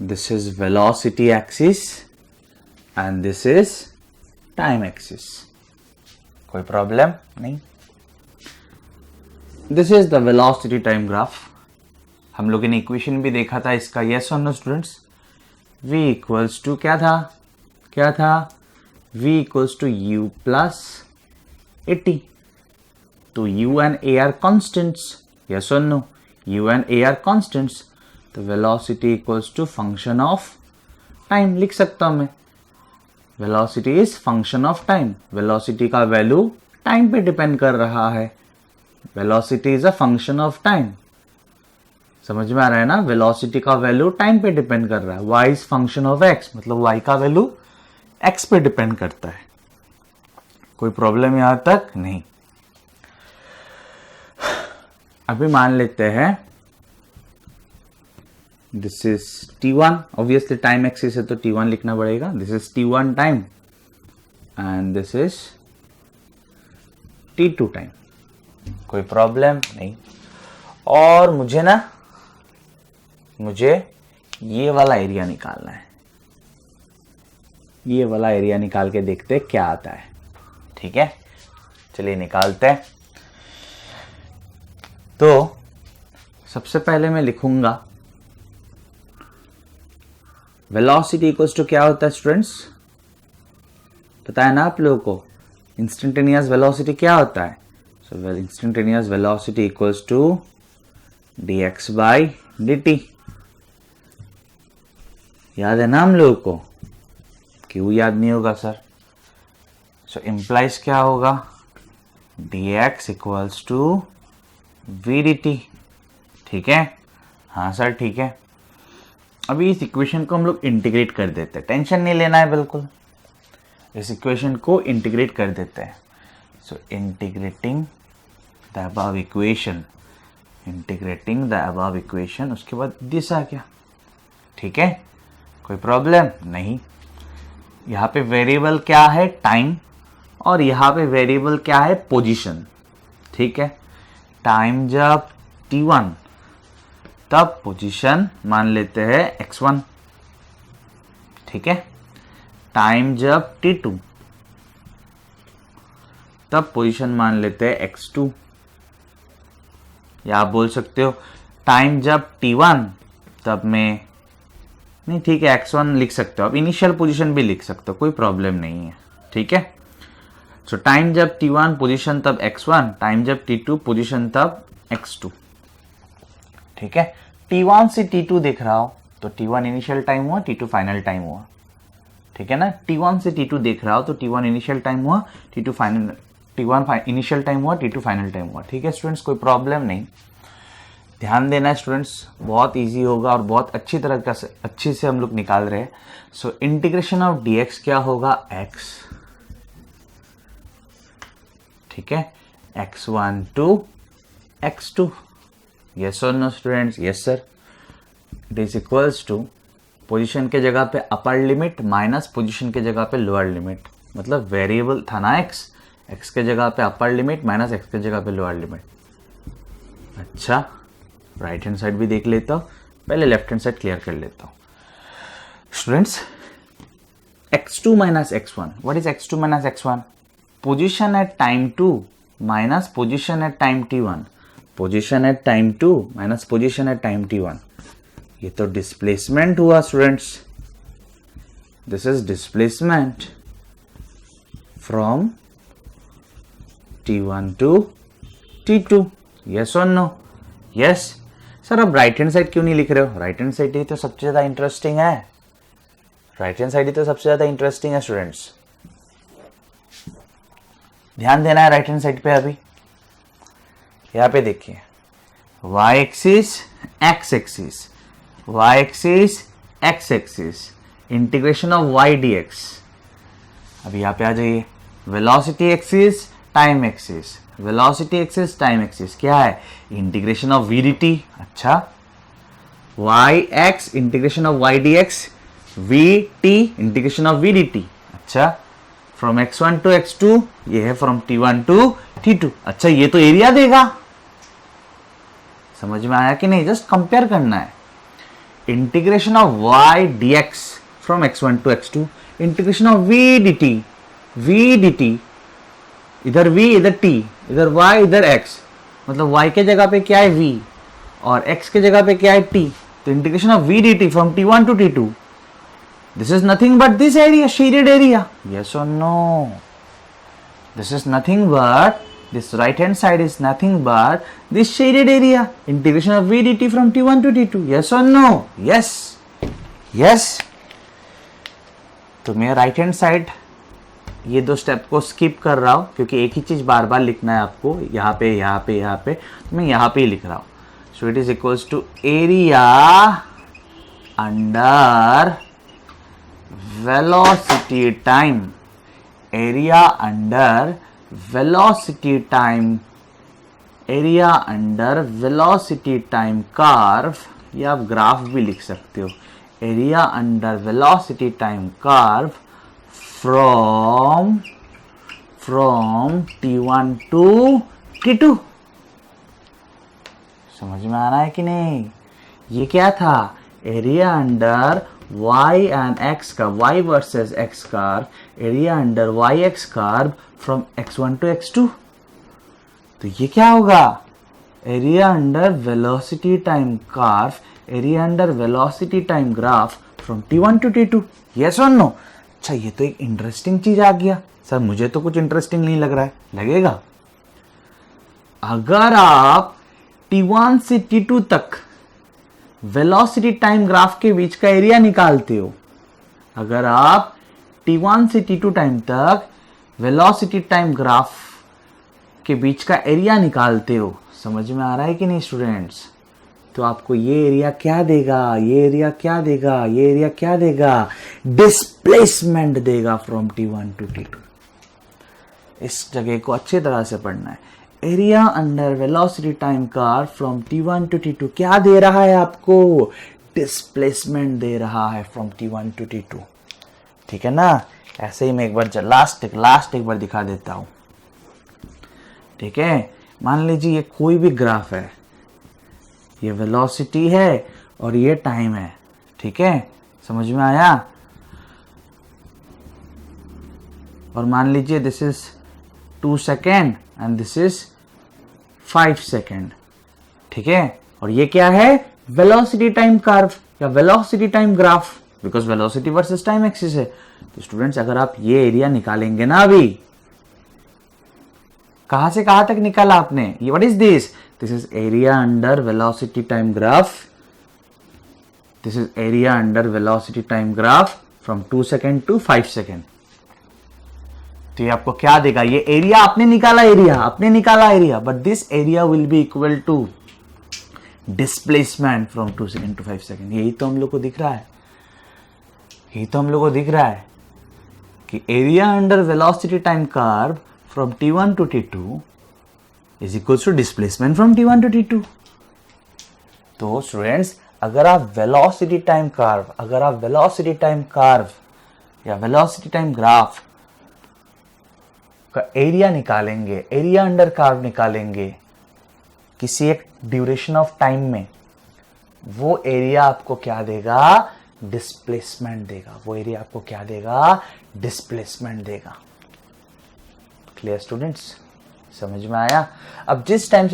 Speaker 1: This is velocity axis and this is time axis. कोई प्रॉब्लम नहीं। This is the velocity time graph. हम लोगों ने इक्वेशन भी देखा था इसका, यस और no students. v equals to क्या था v equals to u plus at। तो u and a are constants, yes और no, u and a are constants. तो velocity equals to function of time लिख सकता हूं मैं। Velocity is function of time. Velocity का वैल्यू टाइम पे depend कर रहा है। Velocity is a function of time. समझ में आ रहा है ना? वेलोसिटी का वैल्यू टाइम पे डिपेंड कर रहा है। y is function of x, मतलब y का वैल्यू x पे डिपेंड करता है। कोई प्रॉब्लम यहां तक नहीं। अभी मान लेते हैं this is t1, obviously time axis है तो t1 लिखना पड़ेगा। This is t1 time and this is t2 time. कोई प्रॉब्लम नहीं। और मुझे ये वाला एरिया निकालना है। ये वाला एरिया निकाल के देखते हैं क्या आता है। ठीक है, चलिए निकालते हैं। तो सबसे पहले मैं लिखूंगा वेलोसिटी इक्वल्स टू क्या होता है स्टूडेंट्स? पता है ना आप लोगों को इंस्टेंटेनियस वेलोसिटी क्या होता है? So instantaneous velocity equals to dx by dt। याद है ना हम लोगों को? क्यों याद नहीं होगा सर? सो इम्प्लाइज क्या होगा? dx equals to v dt। ठीक है, हाँ सर ठीक है। अभी इस इक्वेशन को हम लोग इंटीग्रेट कर देते हैं, टेंशन नहीं लेना है बिल्कुल। इस इक्वेशन को इंटीग्रेट कर देते हैं। So integrating the above equation, integrating the above equation, उसके बाद दिस आ गया। ठीक है, कोई प्रॉब्लम नहीं। यहाँ पे वेरिएबल क्या है? टाइम, और यहाँ पे वेरिएबल क्या है? पोजीशन। ठीक है, टाइम जब t1 तब पोजीशन मान लेते हैं x1। ठीक है, टाइम जब t2 तब पोजीशन मान लेते हैं x2। या आप बोल सकते हो टाइम जब t1 तब में नहीं, ठीक है x1 लिख सकते हो आप, इनिशियल पोजीशन भी लिख सकते हो, कोई प्रॉब्लम नहीं है। ठीक है, सो टाइम जब t1 पोजीशन तब x1, टाइम जब t2 पोजीशन तब x2। ठीक है, t1 से t2 देख रहा हो तो t1 इनिशियल टाइम हुआ, t2 फाइनल टाइम हुआ। ठीक है ना, t1 से t2 देख रहा हो तो t1 इनिशियल टाइम हुआ, t1 इनिशियल टाइम हुआ, t2 फाइनल टाइम हुआ। ठीक है स्टूडेंट्स, कोई प्रॉब्लम नहीं। ध्यान देना है स्टूडेंट्स, बहुत इजी होगा और बहुत अच्छी से हम लोग निकाल रहे हैं। सो इंटीग्रेशन ऑफ dx क्या होगा? x। ठीक है, x1 टू x2। यस और no students? Yes sir. It is equals to position के जगह पे अपर लिमिट माइनस पोजीशन के जगह पे लोअर लिमिट, मतलब वेरिएबल था ना x के जगह पे अपर लिमिट माइनस x के जगह पे लोअर लिमिट। अच्छा, राइट हैंड साइड भी देख लेता हूं, पहले लेफ्ट हैंड साइड क्लियर कर लेता हूं। Students, x2 minus x1, what is x2 minus x1? Position at time 2 minus position at time t1, position at time 2 minus position at time t1। ये तो डिस्प्लेसमेंट हुआ students. This is displacement from t1 to t2। Yes और no? Yes sir. अब right hand side क्यों नहीं लिख रहे हो? राइट हैंड साइड ही तो सबसे ज्यादा इंटरेस्टिंग है। राइट हैंड साइड ही तो सबसे ज्यादा इंटरेस्टिंग है स्टूडेंट्स। ध्यान देना है राइट हैंड साइड पे। अभी यहाँ पे देखिए, y axis x axis, y axis x axis, integration of y dx। अभी यहाँ पे आ जाइए, velocity axis time axis, velocity axis time axis क्या है? Integration of v dt। अच्छा, y x integration of y dx, v t integration of v dt। अच्छा, from x1 to x2, ये है फ्रॉम t1 टू t2। अच्छा, ये तो area देगा। समझ में आया कि नहीं? जस्ट कंपेयर करना है। Integration of y dx from x1 to x2, integration of v dt, v dt, इधर v इधर t, इधर y इधर x, मतलब y के जगह पे क्या है v और x के जगह पे क्या है t, तो integration of v dt from t1 to t2, this is nothing but this area, shaded area, yes or no? This is nothing but, this right hand side is nothing but this shaded area, integration of v dt from t1 to t2, yes or no? Yes, yes. तो मैं right hand side ये दो step को skip कर रहा हूं क्योंकि एक ही चीज बार बार लिखना है आपको, यहाँ पे यहाँ पे यहाँ पे, तो मैं यहाँ पे ही लिख रहा हूं. So it is equals to area under velocity time, area under velocity time, area under velocity time curve, या आप ग्राफ भी लिख सकते हो, area under velocity time curve from t1 to t2. समझ में आ रहा है कि नहीं? ये क्या था? Area under y and x का, y versus x curve, area under yx curve from x1 to x2. तो ये क्या होगा? Area under velocity time curve, area under velocity time graph from t1 to t2. Yes और no? अच्छा, ये तो एक इंटरेस्टिंग चीज आ गया. सर मुझे तो कुछ इंटरेस्टिंग नहीं लग रहा है. लगेगा? अगर आप t1 से t2 तक वेलोसिटी टाइम ग्राफ के बीच का एरिया निकालते हो, अगर आप t1 से t2 टाइम तक वेलोसिटी टाइम ग्राफ के बीच का एरिया निकालते हो, समझ में आ रहा है कि नहीं स्टूडेंट्स? तो आपको ये एरिया क्या देगा? ये एरिया क्या देगा? ये एरिया क्या देगा? डिस्प्लेसमेंट देगा फ्रॉम t1 टू t2. इस जगह को अच्छी तरह से पढ़ना है. Area under velocity time curve from t1 to t2 क्या दे रहा है आपको? डिस्प्लेसमेंट दे रहा है फ्रॉम t1 टू t2. ठीक है ना? ऐसे ही मैं एक बार लास्ट एक बार दिखा देता हूं. ठीक है, मान लीजिए ये कोई भी ग्राफ है, ये वेलोसिटी है और ये टाइम है. ठीक है, समझ में आया? और मान लीजिए this is 2 second and this is 5 second. ठीक है, और ये क्या है? वेलोसिटी टाइम कर्व या velocity time graph, because velocity versus time axis है. तो स्टूडेंट्स, अगर आप ये एरिया निकालेंगे ना, अभी कहां से कहां तक निकाला आपने? ये what is this? This is area under velocity time graph. This is area under velocity time graph from 2 second to 5 second. तो ये आपको क्या देगा? ये एरिया आपने निकाला area, but this area will be equal to displacement from 2 second to 5 second. यही तो हम लोग को दिख रहा है, कि area under velocity time curve from t1 to t2 is equals to displacement from t1 to t2. तो स्टूडेंट्स, अगर आप वेलोसिटी टाइम कर्व या वेलोसिटी टाइम ग्राफ का एरिया निकालेंगे, एरिया अंडर कर्व निकालेंगे किसी एक ड्यूरेशन ऑफ टाइम में, वो एरिया आपको क्या देगा? डिस्प्लेसमेंट देगा. वो एरिया आपको क्या देगा? डिस्प्लेसमेंट देगा. Clear students? समझ में आया? अब जिस टाइम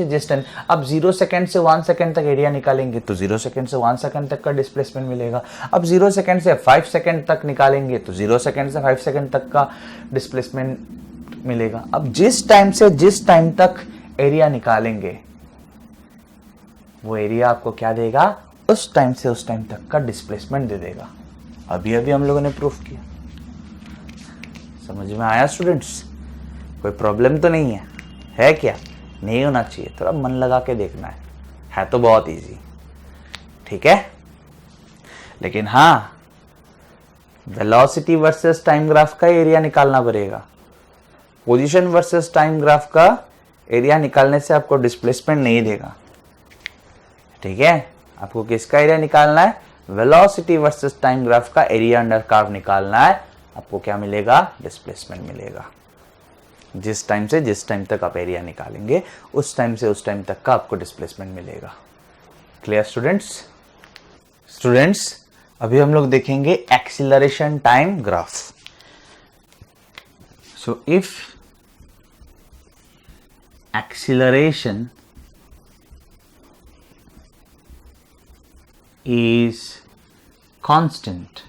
Speaker 1: अब 0 सेकेंड से 1 सेकेंड तक एरिया निकालेंगे तो 0 सेकेंड से 1 सेकेंड तक का डिस्प्लेसमेंट मिलेगा. अब 0 सेकेंड से 5 सेकेंड तक निकालेंगे तो 0 सेकेंड से 5 सेकेंड तक का डिस्प्लेसमेंट मिलेगा. अब जिस टाइम से जिस टाइम तक एरिया निकालेंगे, वो एरिया आपको क्या देगा? उस टाइम से उस टाइम तक का डिस्प्लेसमेंट दे देगा. अभी हम लोगों ने प्रूफ किया. समझ में आया स्टूडेंट्स? कोई प्रॉब्लम तो नहीं है क्या? नहीं होना चाहिए. थोड़ा मन लगा के देखना है तो बहुत इजी. ठीक है, लेकिन हाँ, वेलोसिटी वर्सेस टाइम ग्राफ का एरिया निकालना पड़ेगा. पोजीशन वर्सेस टाइम ग्राफ का एरिया निकालने से आपको डिस्प्लेसमेंट नहीं देगा. ठीक है, आपको किसका एरिया निकालना है? वेलोसिटी वर्सेस टाइम ग्राफ का एरिया अंडर कर्व निकालना है. आपको क्या मिलेगा? डिस्प्लेसमेंट मिलेगा. जिस टाइम से जिस टाइम तक आप एरिया निकालेंगे, उस टाइम से उस टाइम तक का आपको डिस्प्लेसमेंट मिलेगा. क्लियर स्टूडेंट्स, अभी हम लोग देखेंगे acceleration time graph. So if acceleration is constant,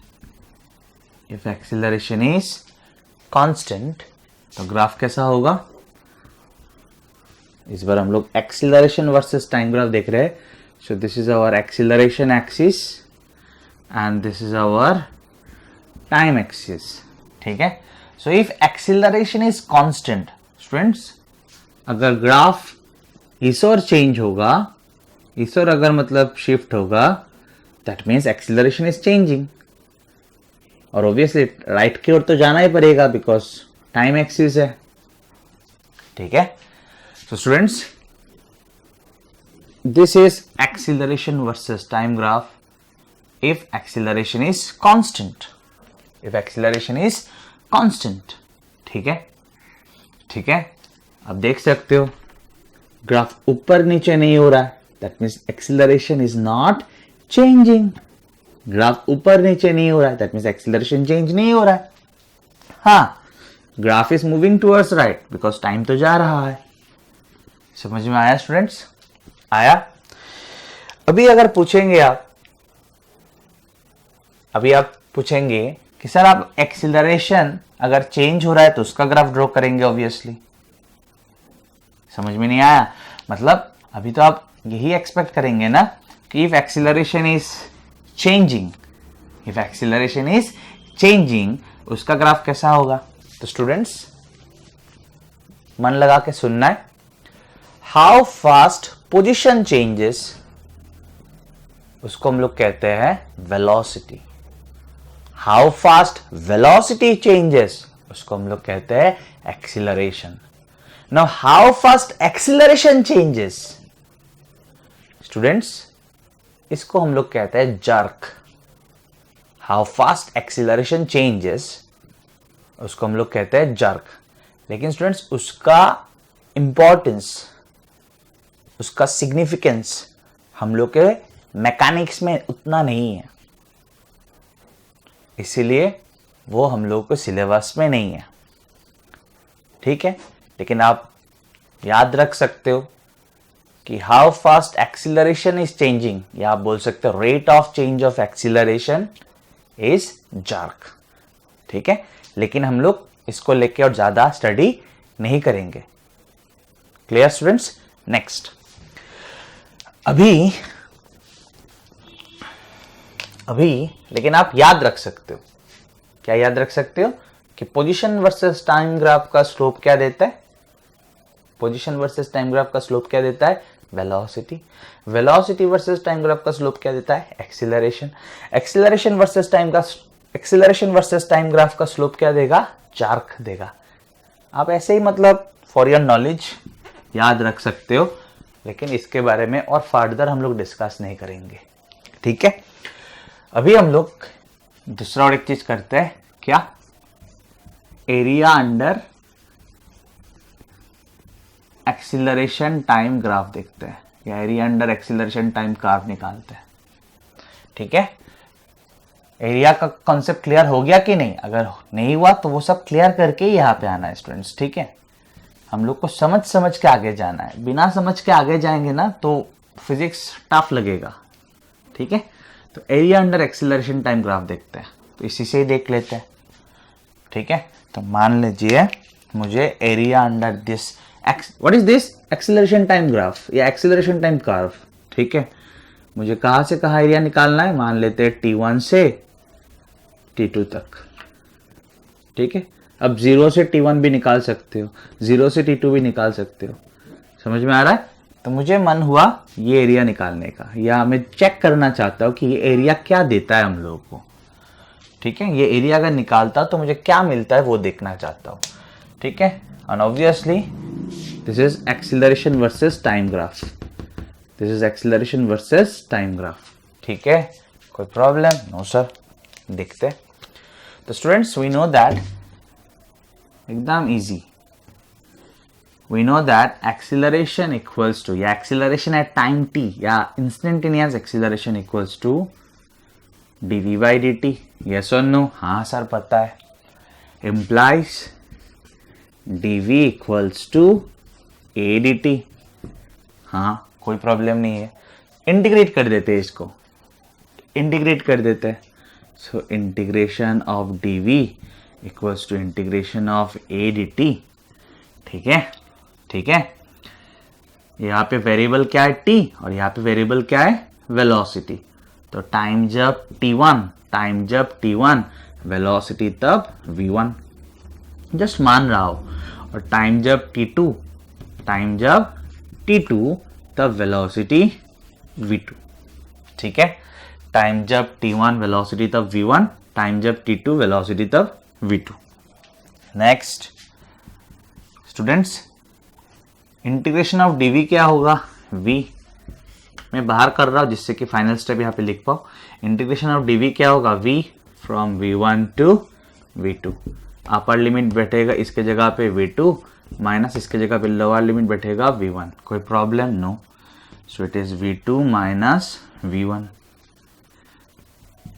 Speaker 1: if acceleration is constant, तो ग्राफ कैसा होगा? इस बार हम लोग एक्सीलरेशन वर्सेस टाइम ग्राफ देख रहे हैं. So this is our acceleration axis and this is our time axis. ठीक है. So if acceleration is constant, students, अगर ग्राफ इस ओर चेंज होगा, इस ओर अगर मतलब शिफ्ट होगा, that means acceleration is changing. और ऑब्वियसली राइट की ओर तो जाना ही पड़ेगा बिकॉज टाइम एक्सिस है. ठीक है. So students, this is acceleration versus time graph if acceleration is constant. If acceleration is constant. ठीक है. ठीक है. अब देख सकते हो ग्राफ ऊपर नीचे नहीं हो रहा है. That means acceleration is not changing. Graph ऊपर नीचे नहीं हो रहा है. That means acceleration change नहीं हो रहा है. हाँ, graph is moving towards right because time तो जा रहा है. समझ में आया स्टूडेंट्स? आया. अभी अगर पूछेंगे आप पूछेंगे कि सर आप एक्सीलरेशन अगर चेंज हो रहा है तो उसका ग्राफ ड्रॉ करेंगे ऑब्वियसली. समझ में नहीं आया? मतलब अभी तो आप यही एक्सपेक्ट करेंगे ना कि इफ एक्सीलरेशन इज चेंजिंग उसका ग्राफ कैसा होगा. तो स्टूडेंट्स मन लगा के सुनना है. हाउ फास्ट पोजीशन चेंजेस, उसको हम लोग कहते हैं velocity. How fast velocity changes, उसको हम लोग कहते हैं acceleration. Now how fast acceleration changes, students, इसको हम लोग कहते हैं jerk. How fast acceleration changes, उसको हम लोग कहते हैं जर्क. लेकिन स्टूडेंट्स उसका इंपॉर्टेंस, उसका सिग्निफिकेंस हम लोग के मैकेनिक्स में उतना नहीं है, इसीलिए वो हम लोग को सिलेबस में नहीं है. ठीक है. लेकिन आप याद रख सकते हो कि how fast acceleration is changing, या आप बोल सकते हो rate of change of acceleration is jerk. ठीक है. लेकिन हम लोग इसको लेके और ज्यादा स्टडी नहीं करेंगे. Clear students? नेक्स्ट. अभी लेकिन आप याद रख सकते हो. क्या याद रख सकते हो? कि पोजीशन वर्सेस टाइम ग्राफ का स्लोप क्या देता है? पोजीशन वर्सेस टाइम ग्राफ का स्लोप क्या देता है? Velocity. Velocity versus time graph का स्लोप क्या देता है? Acceleration. Acceleration versus time graph का स्लोप क्या देगा? जर्क देगा. आप ऐसे ही मतलब फॉर योर नॉलेज याद रख सकते हो, लेकिन इसके बारे में और फर्दर हम लोग डिस्कस नहीं करेंगे. ठीक है. अभी हम लोग दूसरा और एक चीज करते हैं. क्या? Area under acceleration time graph देखते हैं, या area under acceleration time graph निकालते हैं. ठीक है. एरिया का कॉन्सेप्ट क्लियर हो गया कि नहीं? अगर नहीं हुआ तो वो सब क्लियर करके ही यहाँ पे आना है स्टूडेंट्स. ठीक है. हम लोग को समझ के आगे जाना है. बिना समझ के आगे जाएंगे ना तो फिजिक्स टफ लगेगा. ठीक है. तो area under acceleration time graph देखते हैं. तो इसी से ही देख लेते हैं. ठीक है. तो मान लीजिए मुझे area under this, what is this? Acceleration time graph या एक्सीलरेशन टाइम कर्व. ठीक है. मुझे कहां से कहां एरिया निकालना है? मान लेते हैं T1 से T2 तक. ठीक है. अब 0 से T1 भी निकाल सकते हो, 0 से T2 भी निकाल सकते हो. समझ में आ रहा है? तो मुझे मन हुआ ये एरिया निकालने का, या मैं चेक करना चाहता हूं कि ये एरिया क्या देता है हम लोगों को. ठीक है. ये एरिया अगर निकालता तो मुझे क्या मिलता है वो देखना चाहता हूं. ठीक है. And obviously this is acceleration versus time graph. This is acceleration versus time graph. ठीक है. कोई प्रॉब्लम? No sir. देखते. तो स्टूडेंट्स वी नो दैट, एकदम easy, we know that acceleration equals to, या acceleration at time t, या instantaneous acceleration equals to dv by dt. yes or no? हाँ सर पता है. implies dv equals to a dt। हाँ, कोई problem नहीं है, इंटीग्रेट कर देते हैं इसको, इंटीग्रेट कर देते हैं। So integration of dv equals to integration of a dt। ठीक है, ठीक है। यहाँ पे वेरिएबल क्या है t, और यहाँ पे वेरिएबल क्या है वेलोसिटी। तो टाइम जब t1 वेलोसिटी तब v1, जस्ट मान रहा हो। और टाइम जब t2 तब वेलोसिटी v2। ठीक है, टाइम जब t1 वेलोसिटी तब v1, टाइम जब t2 वेलोसिटी तब v2। Next students, integration of dv क्या होगा, v मैं बाहर कर रहा हूं जिससे कि फाइनल स्टेप यहां पे लिख पाऊं। इंटीग्रेशन ऑफ dv क्या होगा, v from v1 to v2। Upper limit बैठेगा इसके जगह पे v2 माइनस इसके जगह पे लोअर लिमिट बैठेगा v1। कोई problem no. So it is v2 minus v1।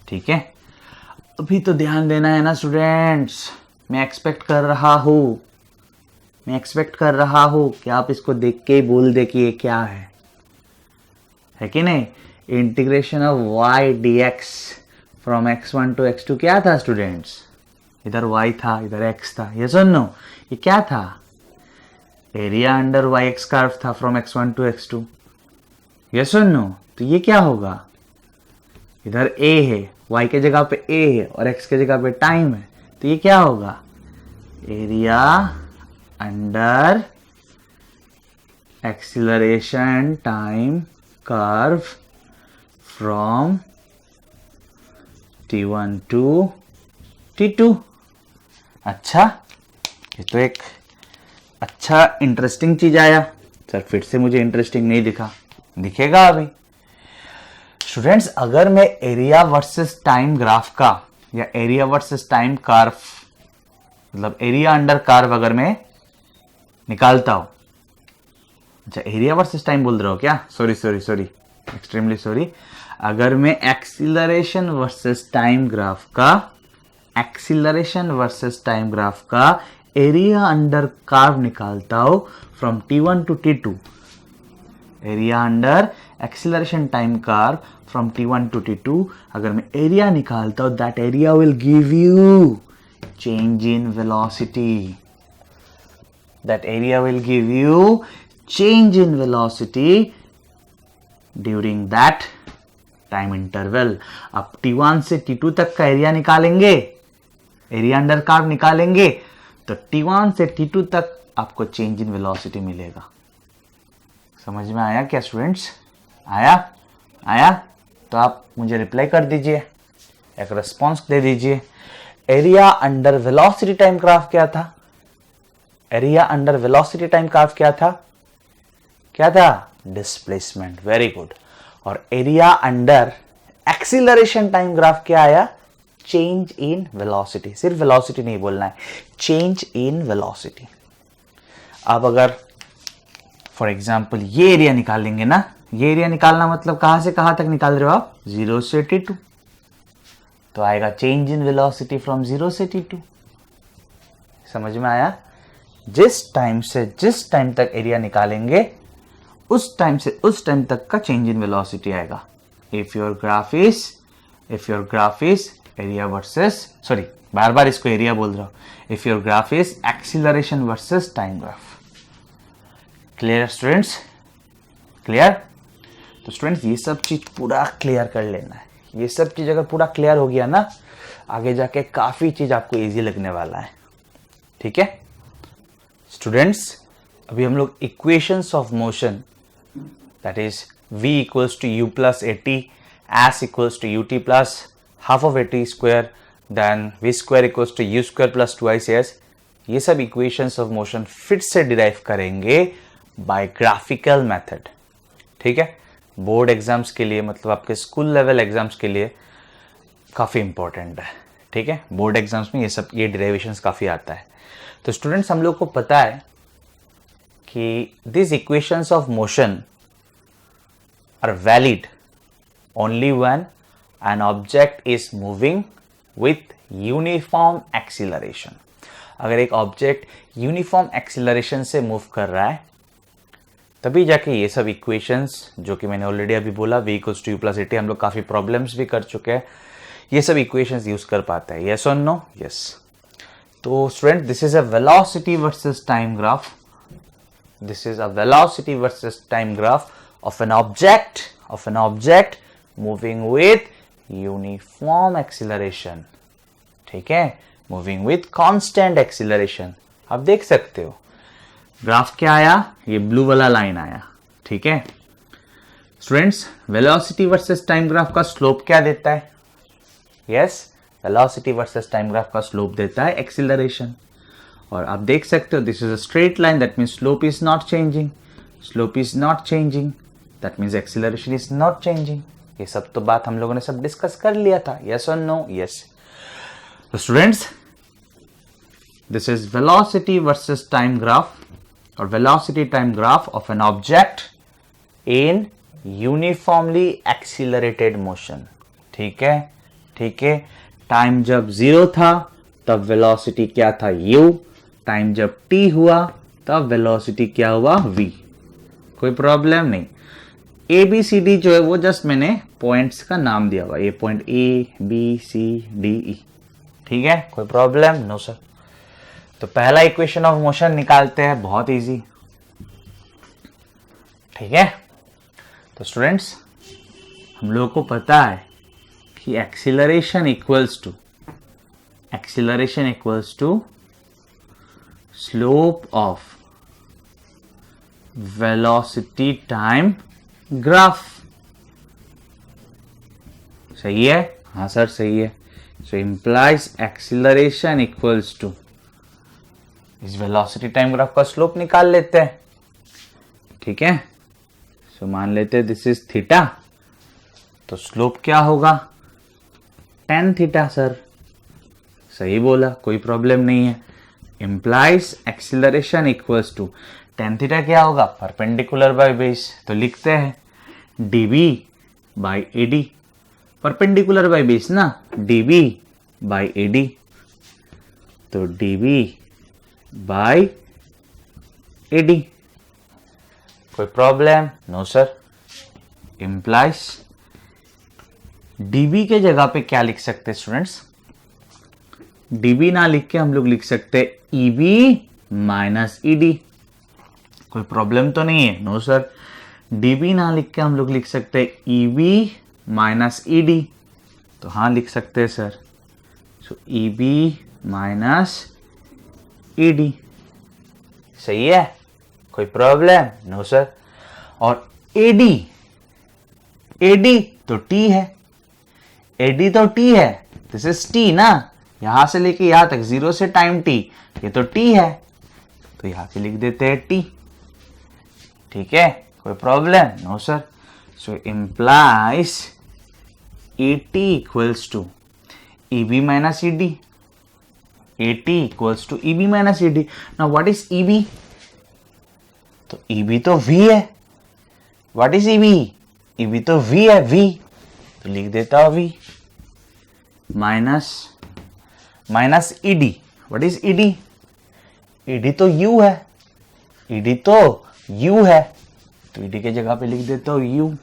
Speaker 1: ठीक है, अभी तो ध्यान देना है ना स्टूडेंट्स, मैं एक्सपेक्ट कर रहा हूं कि आप इसको देख के बोल दे कि ये क्या है कि नहीं। Integration of y dx from x1 to x2 क्या था स्टूडेंट्स, इधर y था इधर x था, ये सुन नो, ये क्या था, area under y x curve था फ्रॉम x1 टू x2, ये सुन नो। तो ये क्या होगा, इधर a है, y के जगह पे a है और x के जगह पे टाइम है, तो ये क्या होगा, area under acceleration time curve from t1 to t2। अच्छा, ये तो एक अच्छा इंटरेस्टिंग चीज आया। सर फिर से मुझे इंटरेस्टिंग नहीं दिखेगा अभी। स्टूडेंट्स, अगर मैं एरिया वर्सेस टाइम ग्राफ का या एरिया वर्सेस टाइम कर्व, मतलब एरिया अंडर कर्व अगर मैं निकालता हूं, अच्छा एरिया वर्सेस टाइम बोल रहा हो क्या, सॉरी एक्सट्रीमली सॉरी। अगर मैं एक्सीलरेशन वर्सेस टाइम ग्राफ का एरिया अंडर कर्व निकालता हूं from t1 to t2, area under acceleration time curve from t1 to t2, अगर मैं एरिया निकालता हूं, that area will give you change in velocity, that area will give you change in velocity during that time interval। अब t1 से t2 तक का area निकालेंगे, area under curve निकालेंगे, तो t1 से t2 तक आपको चेंज इन वेलोसिटी मिलेगा। समझ में आया क्या स्टूडेंट्स, आया तो आप मुझे रिप्लाई कर दीजिए, एक रिस्पॉन्स दे दीजिए। Area under velocity time graph क्या था, area under velocity time graph क्या था, डिस्प्लेसमेंट, वेरी गुड। और area under acceleration time graph क्या आया, चेंज इन वेलोसिटी। सिर्फ वेलोसिटी नहीं बोलना है, चेंज इन वेलोसिटी। अब अगर फॉर एग्जांपल ये एरिया निकालेंगे ना, ये एरिया निकालना मतलब कहां से कहां तक निकाल रहे हो आप, 0 से t2, तो आएगा चेंज इन वेलोसिटी फ्रॉम 0 से t2। समझ में आया, जिस टाइम से जिस टाइम तक एरिया निकालेंगे उस टाइम से उस टाइम तक का चेंज इन वेलोसिटी आएगा। If your graph is area versus, sorry बार बार इसको एरिया बोल रहा हूं, if your graph is acceleration versus time graph. Clear students, clear. तो स्टूडेंट्स ये सब चीज पूरा क्लियर कर लेना है। ये सब चीज अगर पूरा क्लियर हो गया ना, आगे जाके काफी चीज आपको इजी लगने वाला है। ठीक है स्टूडेंट्स, अभी हम लोग equations of motion, that is v equals to u plus at, s equals to ut plus half of at square, then v square equals to u square plus 2ics, ये सब इक्वेशंस ऑफ मोशन फिर से derive करेंगे bye graphical method. ठीक है, board exams के लिए, मतलब आपके स्कूल लेवल एग्जाम्स के लिए काफ़ी इंपॉर्टेंट है। ठीक है, बोर्ड एग्जाम्स में ये डिराइवेशंस काफ़ी आता है। तो स्टूडेंट्स, हम लोग को पता है कि this equations of motion are valid only when an object is moving with uniform acceleration. अगर एक ऑब्जेक्ट यूनिफॉर्म एक्सीलरेशन से मूव कर रहा है तभी जाके ये सब इक्वेशंस जो कि मैंने ऑलरेडी अभी बोला v equals to U plus AT, हम लोग काफ़ी प्रॉब्लम्स भी कर चुके हैं, ये सब इक्वेशंस यूज कर पाते हैं। यस और नो? यस। तो student this is a velocity versus time graph, this is a velocity versus time graph of an object moving with uniform acceleration. ठीक है, मूविंग विथ कांस्टेंट एक्सीलरेशन। आप देख सकते हो ग्राफ क्या आया, ये ब्लू वाला लाइन आया। ठीक है students, velocity versus time graph का स्लोप क्या देता है? Yes, velocity versus time graph का स्लोप देता है एक्सीलरेशन। और आप देख सकते हो this is a straight line, that means slope is not changing, slope is not changing, that means acceleration is not changing. ये सब तो बात हम लोगों ने सब डिस्कस कर लिया था। यस और नो? यस। तो students this is velocity versus time graph or velocity time graph of an object in uniformly accelerated motion। ठीक है, ठीक है। टाइम जब 0 था तब वेलोसिटी क्या था? u। टाइम जब t हुआ तब वेलोसिटी क्या हुआ? v। कोई प्रॉब्लम नहीं। ए बी सी डी जो है वो जस्ट मैंने पॉइंट्स का नाम दिया हुआ, ये point A B C D E. ठीक है, कोई प्रॉब्लम? No sir. तो पहला इक्वेशन ऑफ मोशन निकालते हैं, बहुत इजी। ठीक है, तो स्टूडेंट्स हम लोगों को पता है कि acceleration equals to slope of velocity time graph. सही है? हाँ सर सही है। So implies acceleration equals to, इस वेलोसिटी टाइम ग्राफ का स्लोप निकाल लेते हैं। ठीक है, सो मान लेते हैं दिस इज थीटा, तो स्लोप क्या होगा? tan theta. सर सही बोला, कोई प्रॉब्लम नहीं है। Implies acceleration equals to tan theta क्या होगा? परपेंडिकुलर बाय बेस, तो लिखते हैं dB by AD। Perpendicular by base ना, dB बाई AD, तो dB बाई AD। कोई problem? No sir. Implies dB के जगह पे क्या लिख सकते हैं स्टूडेंट्स? dB ना लिख के हम लोग लिख सकते हैं EB माइनस ED। कोई प्रॉब्लम तो नहीं है? No sir. dB ना लिख के हम लोग लिख सकते हैं EB माइनस ED, तो हाँ लिख सकते हैं sir. So EB minus ED। सही है, कोई प्रॉब्लम? No sir. और AD तो T है, AD तो T है, दिस इज T ना, यहां से लेके यहां तक 0 से टाइम T, ये तो T है, तो यहां पे लिख देते हैं T। ठीक है, कोई problem? No sir. So implies AT equals to EB minus ED। AT equals to EB minus ED. Now what is EB? तो EB तो V है। What is EB? EB तो V है, V, तो लिख देता हूं V minus ED। What is ED? ED तो U है, ED तो U है, तो ED के जगह पे लिख देता हूं U।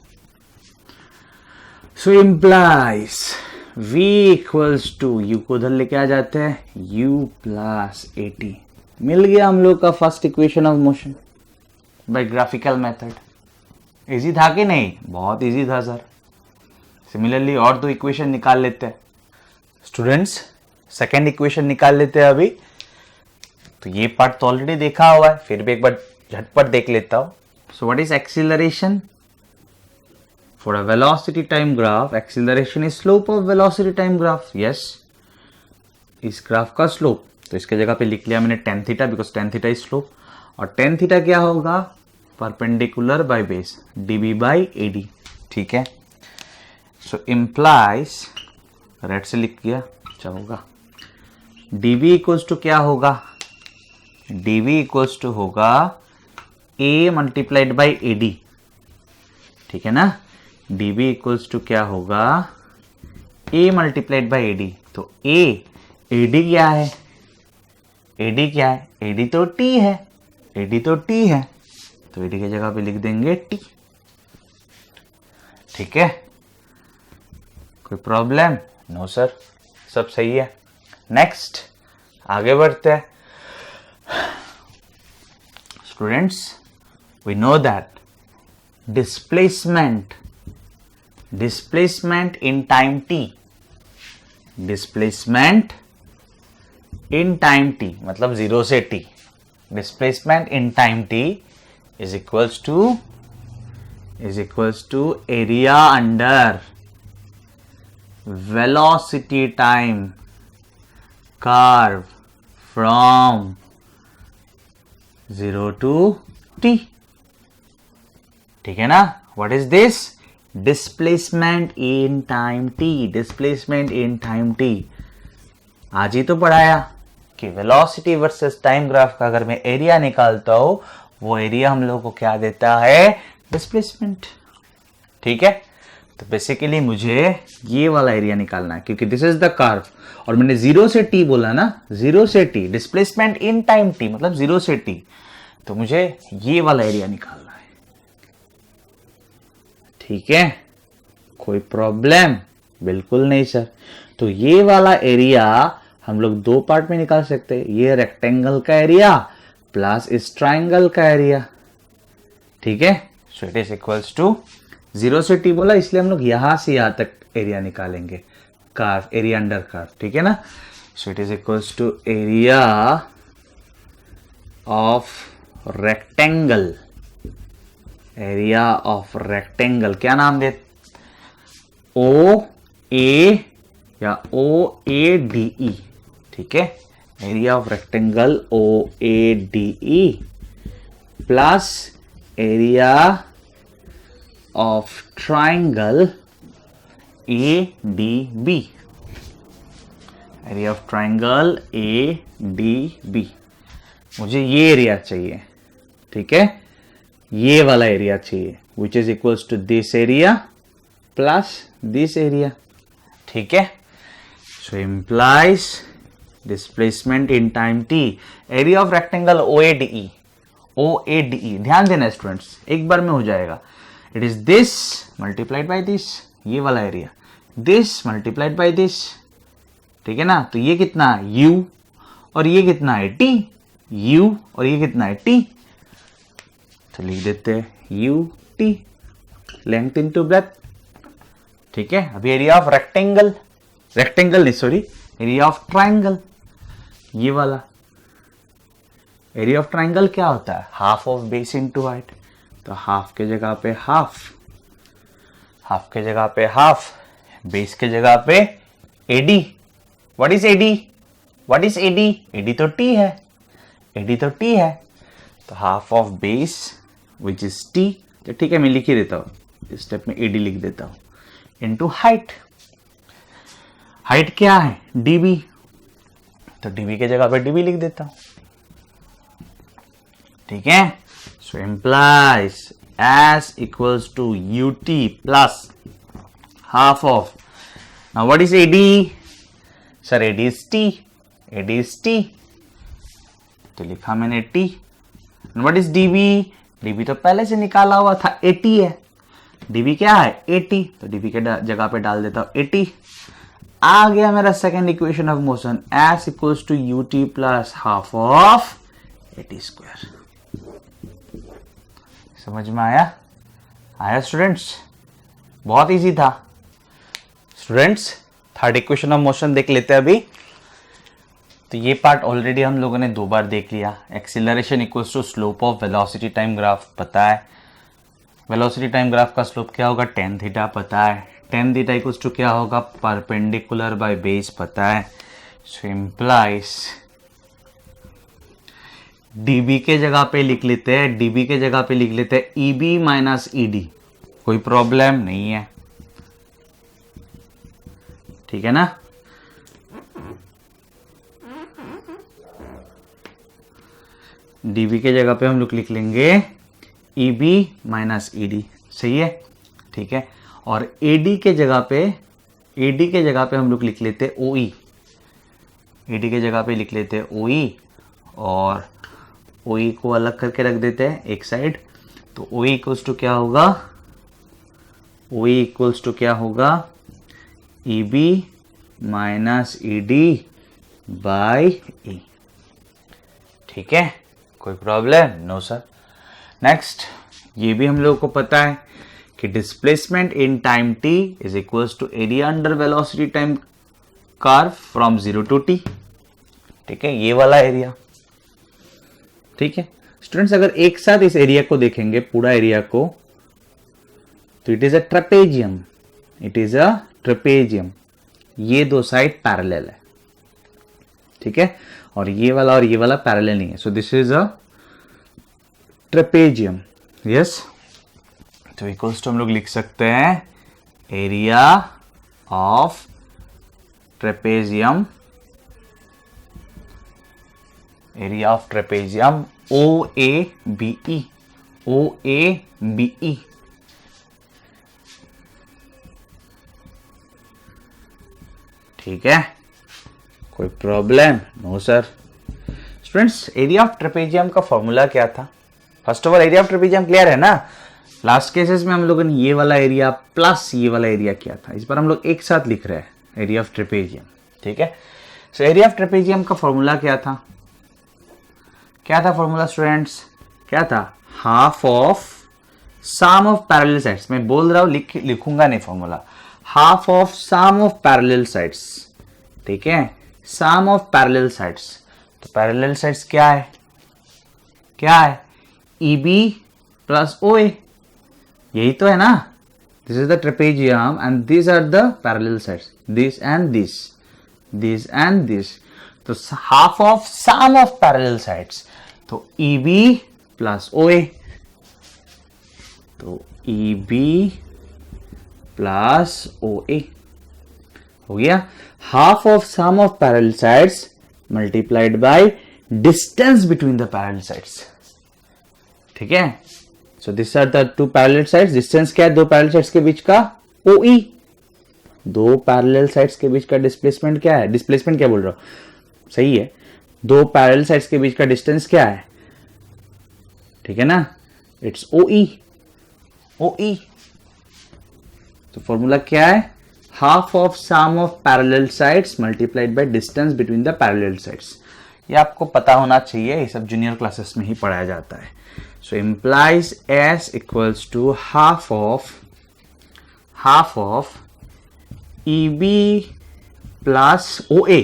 Speaker 1: So implies V equals to, U को उधर लेके आ जाते हैं, U प्लस AT। मिल गया हम लोग का first equation of motion by graphical method. Easy था कि नहीं? बहुत इजी था सर। सिमिलरली और दो इक्वेशन निकाल लेते हैं स्टूडेंट्स। सेकेंड इक्वेशन निकाल लेते हैं अभी। तो ये पार्ट तो ऑलरेडी देखा हुआ है, फिर भी एक बार झटपट देख लेता हूं। So what is acceleration? For a velocity time graph, acceleration is slope of velocity time graph. Yes, इस ग्राफ का स्लोप, तो इसके जगह पे लिख लिया मैंने tan theta, because tan theta is slope. और tan थीटा क्या होगा? Perpendicular by base, dB by AD। ठीक है, सो इम्प्लाइज, रेड से लिख किया, अच्छा होगा dB इक्वल्स टू क्या होगा? dB इक्वल्स टू होगा A मल्टीप्लाइड बाई AD। ठीक है ना, dB इक्वल्स टू क्या होगा? A multiplied by AD। तो AD क्या है? AD क्या है? AD तो T है, AD तो T है, तो AD की जगह पे लिख देंगे T। ठीक है, कोई प्रॉब्लम? नो सर, सब सही है। नेक्स्ट आगे बढ़ते हैं। Students, we know that displacement in time t, displacement in time t मतलब 0 से t, displacement in time t is equals to area under velocity time curve from 0 to t। ठीक है ना? What is this? Displacement in time t, displacement in time t। आज ही तो पढ़ाया कि velocity versus time graph का अगर मैं एरिया निकालता हूं, वो एरिया हम लोग को क्या देता है? डिस्प्लेसमेंट। ठीक है, तो बेसिकली मुझे ये वाला एरिया निकालना है, क्योंकि दिस इज द कर्व और मैंने 0 से t बोला ना, 0 से t, displacement in time t मतलब 0 से t, तो मुझे ये वाला एरिया निकालना है। ठीक है, कोई प्रॉब्लम? बिल्कुल नहीं सर। तो ये वाला एरिया हम लोग दो पार्ट में निकाल सकते हैं, ये रेक्टेंगल का एरिया प्लस इस ट्राइंगल का एरिया। ठीक है, so it is equals to 0 से t बोला, इसलिए हम लोग यहां से यहां तक एरिया निकालेंगे, कर्व, एरिया अंडर कर्व। ठीक है ना? So it is equals to area of rectangle, area of rectangle, क्या नाम दे? ओ ए या ओ ए डी ई। ठीक है, area of rectangle O A D E plus area of triangle A D B, area of triangle A D B. मुझे ये area चाहिए। ठीक है, ये वाला एरिया चाहिए, which is equals to this area plus this area. ठीक है, so implies displacement in time t, area of rectangle OADE, OADE, ध्यान देना स्टूडेंट्स, एक बार में हो जाएगा। It is this multiplied by this, ये वाला area, this multiplied by this. ठीक है ना? तो ये कितना है? u, और ये कितना है? t, u, और ये कितना है? t। तो लिख देते हैं U T, length into breadth. ठीक है, अभी एरिया ऑफ रेक्टेंगल, रेक्टेंगल नहीं सॉरी, एरिया ऑफ ट्राइंगल, ये वाला एरिया ऑफ ट्राइंगल क्या होता है? Half of base into height. तो हाफ के जगह पे हाफ, हाफ के जगह पे हाफ, बेस के जगह पे AD. What is AD? What is AD? AD तो टी है, एडी तो टी है, तो half of base which is T. तो ठीक है, मैं लिख ही देता हूं, इस स्टेप में एडी लिख देता हूं, इनटू हाइट। हाइट क्या है? डीबी, तो डीबी के जगह पे डीबी लिख देता हूं। ठीक है, so implies S equals to UT plus half of, now what is AD? Sir AD is T, AD is T, तो लिखा मैंने T. What is DB? DB तो पहले से निकाला हुआ था, 80 है। डीबी क्या है? 80, तो डीबी के जगह पे डाल देता हूं 80। आ गया मेरा second equation of motion, S equals to U T plus half of 80 square. समझ में आया? आया स्टूडेंट्स? बहुत इजी था students. Third equation of motion देख लेते हैं अभी। तो ये पार्ट ऑलरेडी हम लोगों ने 2 बार देख लिया। Acceleration equals to slope of velocity time graph पता है, वेलोसिटी टाइम ग्राफ का स्लोप क्या होगा? tan थीटा पता है, tan थीटा इक्वल्स टू क्या होगा? परपेंडिकुलर बाय बेस पता है। सो इम्प्लाइज dB के जगह पे लिख लेते हैं, dB के जगह पे लिख लेते हैं EB माइनस ED, कोई प्रॉब्लम नहीं है। ठीक है ना? dB के जगह पे हम लोग लिख लेंगे EB माइनस ED, सही है? ठीक है, और AD के जगह पे हम लोग लिख लेते OE, AD के जगह पे लिख लेते OE, और OE को अलग करके रख देते हैं एक साइड। तो OE इक्वल्स टू क्या होगा, OE इक्वल्स टू क्या होगा, EB minus ED by E। ठीक है, कोई प्रॉब्लम? No sir. नेक्स्ट, ये भी हम लोगों को पता है कि displacement in time t is equals to area under velocity time curve from 0 to t। ठीक है, ये वाला एरिया। ठीक है स्टूडेंट्स, अगर एक साथ इस एरिया को देखेंगे, पूरा एरिया को, तो it is a trapezium, it is a trapezium. ये दो साइड पैरेलल है। ठीक है, और ये वाला पैरेलल नहीं है। So this is a trapezium. Yes, तो इक्वल्स टू हम लोग लिख सकते हैं area of trapezium, area of trapezium OABE, OABE। ठीक है, कोई प्रॉब्लम? नो सर। स्टूडेंट्स, एरिया ऑफ ट्रेपेजियम का फॉर्मूला क्या था? First of all area of trapezium clear है ना? लास्ट केसेस में हम लोगों ने ये वाला एरिया प्लस ये वाला एरिया किया था, इस बार हम लोग एक साथ लिख रहे हैं एरिया ऑफ ट्रेपेजियम। ठीक है, सो एरिया ऑफ ट्रेपेजियम का फॉर्मूला क्या था? क्या था फॉर्मूला स्टूडेंट्स? क्या था? Half of sum of parallel sides. मैं बोल रहा हूं, लिखूंगा नहीं formula. Half of sum of parallel sides. ठीक है, सम ऑफ पैरेलल साइड्स। तो पैरेलल साइड्स क्या है? क्या है? EB प्लस OA, यही तो है ना? This is the trapezium and this are the parallel sides, this and this, this and this. तो half of sum of parallel sides, तो EB प्लस OA, तो EB प्लस OA हो गया। Half of sum of parallel sides multiplied by distance between the parallel sides. ठीक है, so this are the two parallel sides. Distance क्या है दो parallel sides के बीच का? OE। दो पैरेलल साइड्स के बीच का डिस्प्लेसमेंट क्या है? डिस्प्लेसमेंट क्या बोल रहा हूं, सही है। दो पैरेलल साइड्स के बीच का डिस्टेंस क्या है? ठीक है ना, इट्स OE, OE। तो फॉर्मूला क्या है? Half of sum of parallel sides multiplied by distance between the parallel sides. ये आपको पता होना चाहिए, ये सब जूनियर क्लासेस में ही पढ़ाया जाता है। सो implies S equals to half of EB plus OA,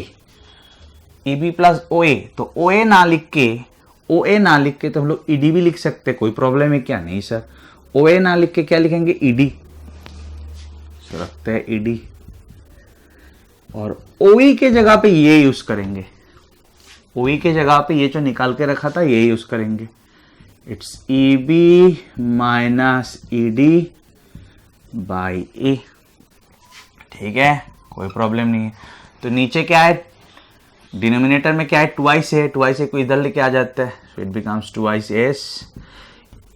Speaker 1: EB plus OA। तो OA ना लिख के तो हम लोग ED भी लिख सकते हैं, कोई प्रॉब्लम है क्या? नहीं सर। OA ना लिख के क्या लिखेंगे? ED। सो रखते हैं ED, और OE के जगह पे ये यूज करेंगे। OE के जगह पे ये जो निकाल के रखा था ये यूज करेंगे। It's EB minus ED by A। ठीक है, कोई प्रॉब्लम नहीं है। तो नीचे क्या है? डिनोमिनेटर में क्या है? ट्वाइस है, ट्वाइस को इधर लेके आ जाता है, so it becomes twice S।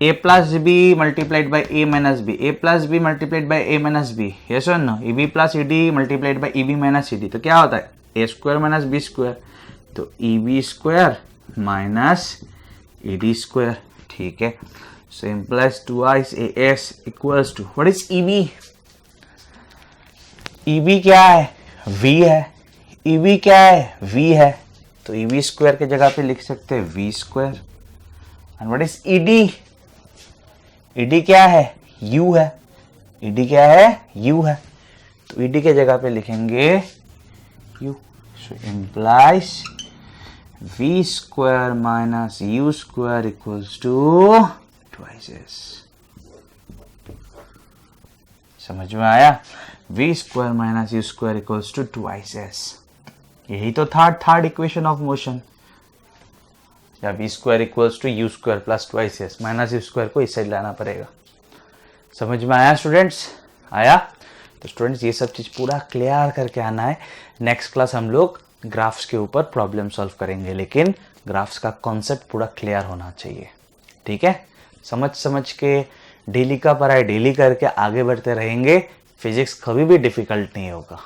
Speaker 1: A plus B multiplied by A minus B, A plus B multiplied by A minus B। Yes और no? EB plus ED multiplied by EB minus ED। तो क्या होता है? A square minus B square, तो EB square minus ED square. ठीक है, so implies twice AS equals to what is EB? EB क्या है? V है। EB क्या है? V है। तो EB स्क्वायर के जगह पे लिख सकते हैं V square. And what is ED? ED क्या है? U है। ED क्या है? U है। तो ED के जगह पे लिखेंगे U। So implies V square minus U square equals to twice S। समझ में आया? V square minus U square equals to twice S। यही तो थर्ड इक्वेशन ऑफ मोशन। या V square equals to U square plus twice S, minus U square को इस side लाना पड़ेगा। समझ में आया स्टूडेंट्स? आया? तो स्टूडेंट्स ये सब चीज पूरा क्लियर करके आना है। नेक्स्ट क्लास हम लोग ग्राफ्स के ऊपर प्रॉब्लम सॉल्व करेंगे, लेकिन ग्राफ्स का कॉन्सेप्ट पूरा क्लियर होना चाहिए। ठीक है, समझ के डेली का पढ़ाई डेली करके आगे बढ़ते रहेंगे। फिजिक्स कभी भी डिफिकल्ट नहीं होगा।